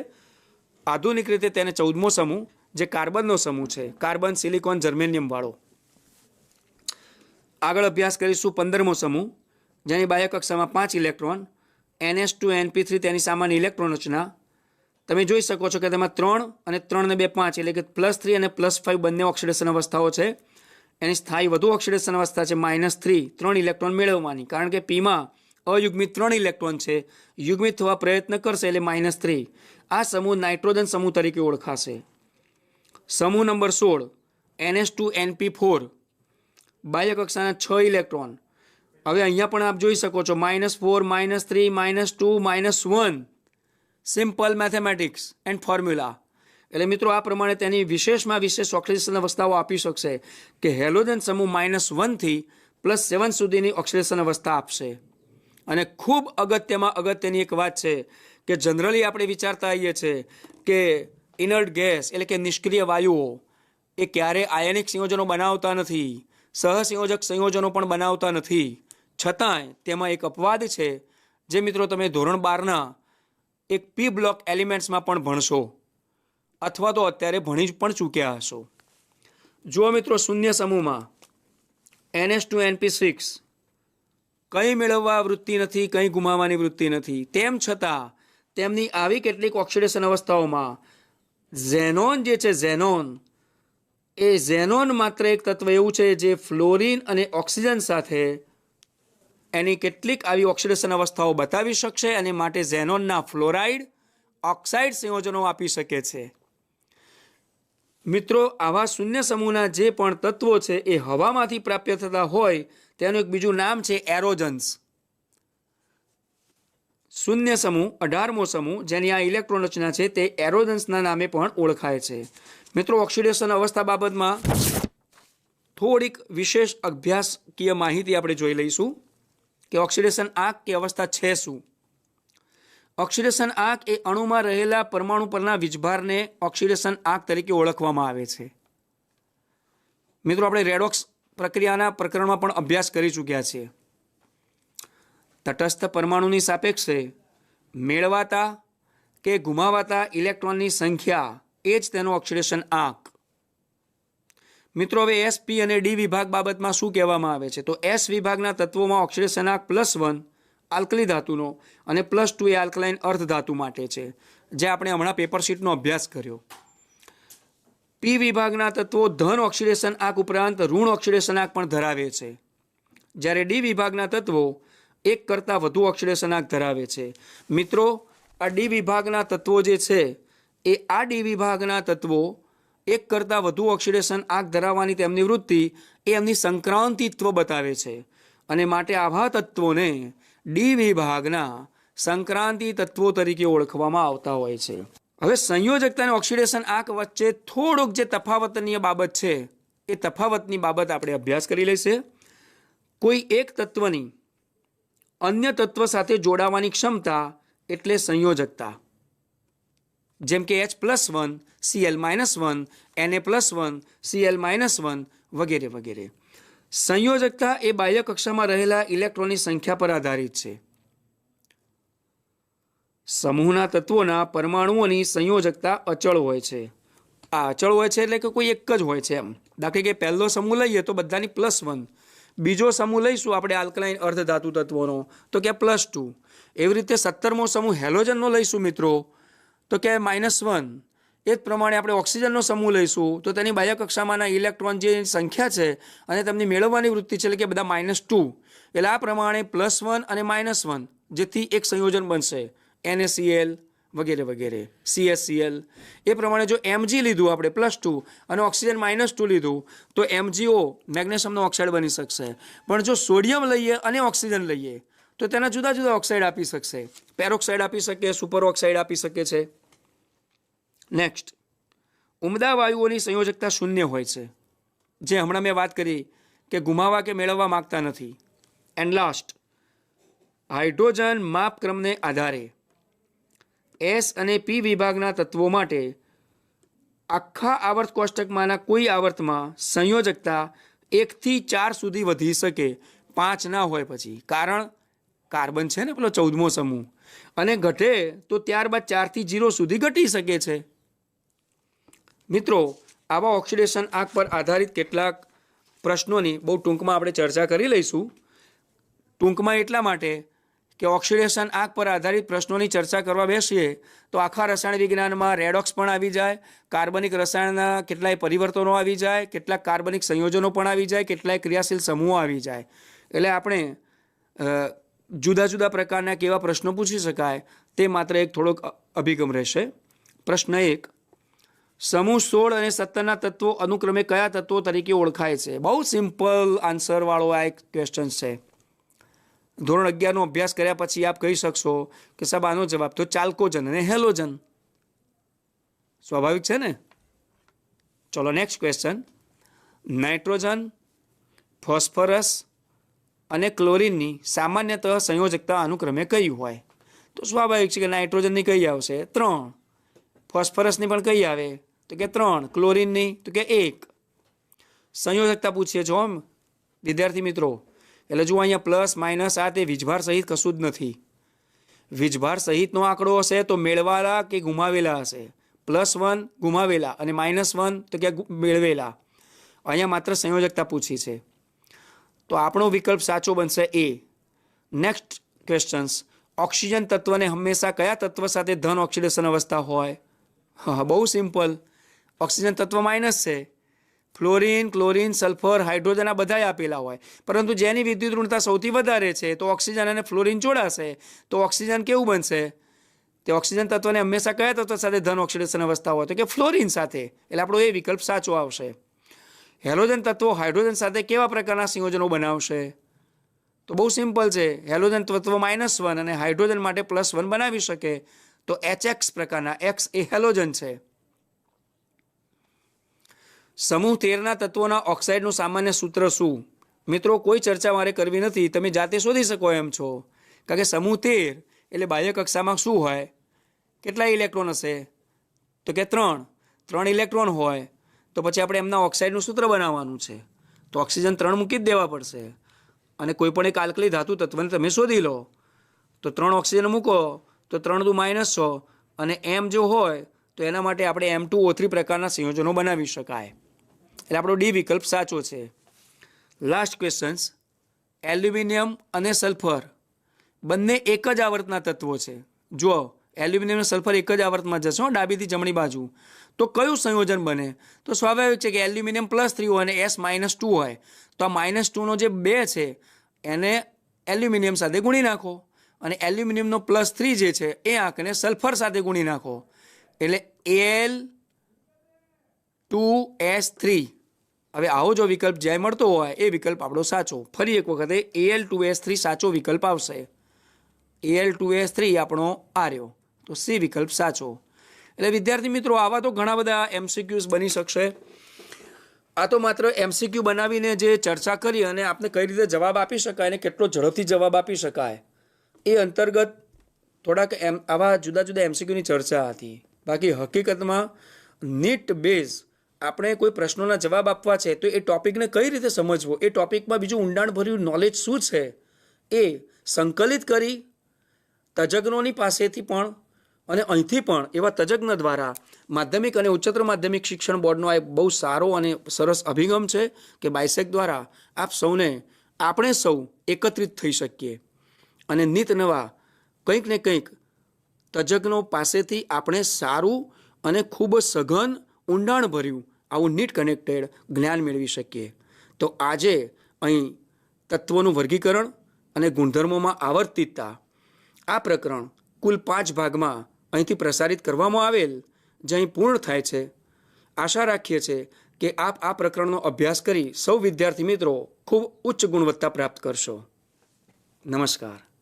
આધુનિક રીતે તેને 14મો સમૂહ, જે કાર્બનનો સમૂહ છે, કાર્બન સિલિકોન જર્મેનિયમ વાળો. આગળ અભ્યાસ કરીશું 15મો સમૂહ, જેની બાહ્ય કક્ષામાં 5 ઇલેક્ટ્રોન, NS2 NP3 તેની સામાન્ય ઇલેક્ટ્રોન રચના. તમે જોઈ શકો છો કે તેમાં 3 અને 3 ને 2 5 એટલે કે +3 અને +5 બંને ઓક્સિડેશન અવસ્થાઓ છે. એની સ્થાયી વધુ ઓક્સિડેશન અવસ્થા છે -3, 3 ઇલેક્ટ્રોન મેળવવાની, કારણ કે પીમાં અયુગ્મિત 3 ઇલેક્ટ્રોન છે, યુગ્મિત થવા પ્રયત્ન કરશે એટલે -3. આ સમૂહ નાઇટ્રોજન સમૂહ તરીકે ઓળખાશે. સમૂહ નંબર 16 NS2 NP4, બાહ્ય કક્ષાના 6 ઇલેક્ટ્રોન. હવે અહીંયા પણ આપ જોઈ શકો છો -4 -3 -2 -1, સિમ્પલ મેથેમેટિક્સ એન્ડ ફોર્મ્યુલા. એટલે મિત્રો આ પ્રમાણે તેની વિશેષમાં વિશેષ ઓક્સિડેશન અવસ્થાઓ આપી શકશે કે હેલોજન સમૂહ -1 થી +7 સુધીની ઓક્સિડેશન અવસ્થા આપશે. અને ખૂબ અગત્યની એક વાત છે કે જનરલી આપણે વિચારતા આવીએ છીએ કે ઇનર્ટ ગેસ એટલે કે નિષ્ક્રિય વાયુઓ એ ક્યારે આયનિક સંયોજનો બનાવતા નથી, સહસંયોજક સંયોજનો પણ બનાવતા નથી. છતાંય તેમાં એક અપવાદ છે, જે મિત્રો તમે ધોરણ 12ના એક પી બ્લોક એલિમેન્ટ્સમાં પણ ભણશો, અથવા તો અત્યારે ભણી પણ ચૂક્યા હશો. જુઓ મિત્રો, શૂન્ય સમૂહમાં NS2 NP6 કંઈ મેળવવા વૃત્તિ નથી, કંઈ ગુમાવવાની વૃત્તિ નથી. તેમ છતાં તેમની આવી કેટલીક ઓક્સિડેશન અવસ્થાઓમાં ઝેનોન જે છે, ઝેનોન માત્ર એક તત્વ એવું છે જે ફ્લોરિન અને ઓક્સિજન સાથે એની કેટલીક આવી ઓક્સિડેશન અવસ્થાઓ બતાવી શકશે, અને માટે ઝેનોનના ફ્લોરાઇડ ઓક્સાઇડ સંયોજનો આપી શકે છે. મિત્રો, આવા શૂન્ય સમૂહના જે પણ તત્વો છે એ હવામાંથી પ્રાપ્ય થતા હોય તેનું એક બીજું નામ છે એરોજન્સ. શૂન્ય સમૂહ 18મો સમૂહ, જેની આ ઇલેક્ટ્રોન રચના છે, તે એરોજન્સના નામે પણ ઓળખાય છે. મિત્રો, ઓક્સિડેશન અવસ્થા બાબતમાં થોડીક વિશેષ અભ્યાસકીય માહિતી આપણે જોઈ લઈશું કે ઓક્સિડેશન આંક કે અવસ્થા છે શું. ઓક્સિડેશન આંક એ અણુમાં રહેલા પરમાણુ પરના વીજભારને ઓક્સિડેશન આંક તરીકે ઓળખવામાં આવે છે. મિત્રો, આપણે રેડોક્સ પ્રક્રિયાના પ્રકરણમાં પણ અભ્યાસ કરી ચૂક્યા છીએ. તટસ્થ પરમાણુની સાપેક્ષે મેળવાતા કે ગુમાવાતા ઇલેક્ટ્રોનની સંખ્યા એ જ તેનો ઓક્સિડેશન આંક. મિત્રો, હવે S, P અને D વિભાગ બાબતમાં શું કહેવામાં આવે છે? તો S વિભાગના તત્વોમાં ઓક્સિડેશન આંક +1 આલ્કલી ધાતુનો અને +2 એ આલ્કલાઇન અર્ધ ધાતુ માટે છે, જે આપણે હમણાં પેપર શીટનો અભ્યાસ કર્યો. P વિભાગના તત્વો ધન ઓક્સિડેશન આંક ઉપરાંત ઋણ ઓક્સિડેશન આંક પણ ધરાવે છે, જ્યારે D વિભાગના તત્વો એક કરતાં વધુ ઓક્સિડેશન આંક ધરાવે છે. મિત્રો, આ D વિભાગના તત્વો જે છે એ આ D વિભાગના તત્વો એક કરતાં વધુ ઓક્સિડેશન આંક ધરાવવાની તેમની વૃત્તિ એ એમની સંક્રાંતિત્વ બતાવે છે, અને માટે આવા તત્વોને D વિભાગના સંક્રાંતિ તત્વો તરીકે ઓળખવામાં આવતા હોય છે. હવે સંયોજકતા અને ઓક્સિડેશન આંક વચ્ચે થોડોક જે તફાવતની બાબત છે એ તફાવતની બાબત આપણે અભ્યાસ કરી લઈશે. કોઈ એક તત્વની અન્ય તત્વ સાથે જોડાવાની ક્ષમતા એટલે સંયોજકતા. જેમ કે H+1 Cl-1 Na+1 Cl-1 વગેરે વગેરે. સંયોજકતા એ બાહ્ય કક્ષામાં રહેલા ઇલેક્ટ્રોનની સંખ્યા પર આધારિત છે. સમૂહના તત્વોના પરમાણુઓની સંયોજકતા અચળ હોય છે. આ અચળ હોય છે એટલે કે કોઈ એક જ હોય છે એમ. દાખલા કે પહેલો સમૂહ લઈએ તો બધાની +1, બીજો સમૂહ લઈશું આપણે આલ્કલાઇન અર્ધધાતુ તત્વોનો તો કે +2. એવી રીતે 17મો સમૂહ હેલોજનનો લઈશું મિત્રો તો કે -1. એ જ પ્રમાણે આપણે ઓક્સિજનનો સમૂહ લઈશું તો તેની બાહ્ય કક્ષામાંના ઇલેક્ટ્રોન જે સંખ્યા છે અને તેમની મેળવવાની વૃત્તિ છે એટલે કે બધા -2. એટલે આ પ્રમાણે +1 અને -1 જેથી એક સંયોજન બનશે NaCl વગેરે વગેરે, CaCl. એ પ્રમાણે જો Mg લીધું આપણે +2 અને ઓક્સિજન -2 લીધું તો MgO મેગ્નેશિયમનો ઓક્સાઇડ બની શકશે. પણ જો સોડિયમ લઈએ અને ઓક્સિજન લઈએ તો તેના જુદા જુદા ઓક્સાઇડ આપી શકશે. પેરોક્સાઇડ આપી શકે, સુપર ઓક્સાઇડ આપી શકે છે. નેક્સ્ટ, ઉમદા વાયુઓની સંયોજકતા 0 હોય છે, જે હમણાં મેં વાત કરી કે ગુમાવવા કે મેળવવા માંગતા નથી. એન્ડ લાસ્ટ, હાઇડ્રોજન માપક્રમને આધારે S અને P વિભાગના તત્વો માટે આખા આવર્ત કોષ્ટકમાંના કોઈ આવર્તમાં સંયોજકતા 1 થી 4 સુધી વધી શકે, 5 ના હોય પછી. કારણ કાર્બન છે ને પેલો 14મો સમૂહ, અને ઘટે તો ત્યારબાદ 4 થી 0 સુધી ઘટી શકે છે. મિત્રો, આવા ઓક્સિડેશન આંક પર આધારિત કેટલાક પ્રશ્નોની બહુ ટૂંકમાં આપણે ચર્ચા કરી લઈશું. ટૂંકમાં એટલા માટે કે ઓક્સિડેશન આંક પર આધારિત પ્રશ્નોની ચર્ચા કરવા બેસીએ તો આખા રસાયણ વિજ્ઞાનમાં રેડોક્સ પણ આવી જાય, કાર્બનિક રસાયણના કેટલાય પરિવર્તનો આવી જાય, કેટલાક કાર્બનિક સંયોજનો પણ આવી જાય, કેટલાય ક્રિયાશીલ સમૂહો આવી જાય. એટલે આપણે જુદા જુદા પ્રકારના કેવા પ્રશ્નો પૂછી શકાય તે માત્ર એક થોડોક અભિગમ રહેશે. પ્રશ્ન 1, સમૂહ 16 અને 17ના તત્વો અનુક્રમે કયા તત્વો તરીકે ઓળખાય છે? બહુ સિમ્પલ આન્સરવાળો આ એક ક્વેશ્ચન છે. ધોરણ 11નો અભ્યાસ કર્યા પછી આપ કહી શકશો કે સાહેબ આનો જવાબ તો ચાલ્કોજન અને હેલોજન. સ્વાભાવિક છે ને? ચલો નેક્સ્ટ ક્વેશ્ચન. નાઇટ્રોજન, ફોસ્ફરસ અને ક્લોરીનની સામાન્યતઃ સંયોજકતા અનુક્રમે કઈ હોય? તો સ્વાભાવિક છે કે નાઇટ્રોજનની કઈ આવશે? 3. ફોસ્ફરસની પણ કઈ આવે? તો કે 3. ક્લોરીનની તો કે 1. સંયોજકતા પૂછીએ છો આમ વિદ્યાર્થી મિત્રો. એટલે જુઓ અહીંયા પ્લસ માઇનસ આ તે વીજભાર સહિત કશું જ નથી. વીજભાર સહિતનો આંકડો હશે તો મેળવેલા કે ગુમાવેલા હશે. +1 ગુમાવેલા અને -1 તો કે મેળવેલા. અહીંયા માત્ર સંયોજકતા પૂછી છે તો આપણો વિકલ્પ સાચો બનશે A. Next questions. ઓક્સિજન તત્વને હંમેશા કયા તત્વ સાથે ધન ઓક્સિડેશન અવસ્થા હોય? હા, બહુ સિમ્પલ. ઓક્સિજન તત્વ માઇનસ છે. ફ્લોરિન, ક્લોરીન, સલ્ફર, હાઇડ્રોજન આ બધા આપેલા હોય, પરંતુ જેની વિદ્યુત ઋણતા સૌથી વધારે છે તો ઓક્સિજન અને ફ્લોરિન જોડાશે તો ઓક્સિજન કેવું બનશે? તે ઓક્સિજન તત્વને હંમેશા કયા તત્વ સાથે ધન ઓક્સિડેશન અવસ્થા હોય? તો કે ફ્લોરિન સાથે. એટલે આપણો એ વિકલ્પ સાચો આવશે. હેલોજન તત્વો હાઇડ્રોજન સાથે કેવા પ્રકારના સંયોજનો બનાવશે? તો બહુ સિમ્પલ છે. હેલોજન તત્વ -1 અને હાઇડ્રોજન માટે +1 બનાવી શકે તો HX પ્રકારના. X એ હેલોજન છે. સમૂહ 13ના તત્વોના ઓક્સાઇડનું સામાન્ય સૂત્ર શું? મિત્રો, કોઈ ચર્ચા મારે કરવી નથી, તમે જાતે શોધી શકો એમ છો. કારણ કે સમૂહ 13 એટલે બાહ્ય કક્ષામાં શું હોય? કેટલા ઇલેક્ટ્રોન હશે? તો કે 3 ઇલેક્ટ્રોન હોય તો પછી આપણે એમના ઓક્સાઇડનું સૂત્ર બનાવવાનું છે તો ઓક્સિજન 3 મૂકી જ દેવા પડશે. અને કોઈ પણ એક આલ્કલી ધાતુ તત્વને તમે શોધી લો તો 3 ઓક્સિજન મૂકો તો 3 દુ -6 અને M જો હોય તો એના માટે આપણે M2O3 પ્રકારના સંયોજનો બનાવી શકાય. એટલે આપણો ડી વિકલ્પ સાચો છે. Last questions. એલ્યુમિનિયમ અને સલ્ફર બંને એક જ આવર્તના તત્વો છે. જુઓ, એલ્યુમિનિયમ અને સલ્ફર એક જ આવર્તમાં જશે ડાબીથી જમણી બાજુ. તો કયું સંયોજન બને? તો સ્વાભાવિક છે કે એલ્યુમિનિયમ +3 હોય અને S -2 હોય તો આ -2નો જે 2 છે એને એલ્યુમિનિયમ સાથે ગુણી નાખો અને એલ્યુમિનિયમનો +3 જે છે એ આંકને સલ્ફર સાથે ગુણી નાખો એટલે Al2S3. હવે આવો જો વિકલ્પ જ્યાં મળતો હોય એ વિકલ્પ આપણો સાચો. ફરી એક વખતે Al2S3 સાચો વિકલ્પ આવશે. Al2S3 આપણો આર્યો તો C વિકલ્પ સાચો. એટલે વિદ્યાર્થી મિત્રો, આવા તો ઘણા બધા MCQs બની શકશે. આ તો માત્ર MCQ બનાવીને જે ચર્ચા કરી અને આપને કઈ રીતે જવાબ આપી શકાય અને કેટલો ઝડપથી જવાબ આપી શકાય એ અંતર્ગત થોડાક આવા જુદા જુદા MCQની ચર્ચા હતી. બાકી હકીકતમાં નીટ બેઝ આપણે કોઈ પ્રશ્નોના જવાબ આપવા છે તો એ ટોપિકને કઈ રીતે સમજવો, એ ટોપિકમાં બીજું ઊંડાણભર્યું નોલેજ શું છે એ સંકલિત કરી તજજ્ઞોની પાસેથી પણ અને અહીંથી પણ એવા તજજ્ઞ દ્વારા માધ્યમિક અને ઉચ્ચતર માધ્યમિક શિક્ષણ બોર્ડનો આ એક બહુ સારો અને સરસ અભિગમ છે કે બાયસેગ દ્વારા આપ સૌને આપણે સૌ એકત્રિત થઈ શકીએ અને નિત નવા કંઈક ને કંઈક તજજ્ઞો પાસેથી આપણે સારું અને ખૂબ સઘન ઊંડાણભર્યું આવું નીટ કનેક્ટેડ જ્ઞાન મેળવી શકીએ. તો આજે અહીં તત્વોનું વર્ગીકરણ અને ગુણધર્મોમાં આવર્તિતતા આ પ્રકરણ કુલ 5 ભાગમાં અહીંથી પ્રસારિત કરવામાં આવેલ જે અહીં પૂર્ણ થાય છે. આશા રાખીએ છીએ કે આપ આ પ્રકરણનો અભ્યાસ કરી સૌ વિદ્યાર્થી મિત્રો ખૂબ ઉચ્ચ ગુણવત્તા પ્રાપ્ત કરશો. નમસ્કાર.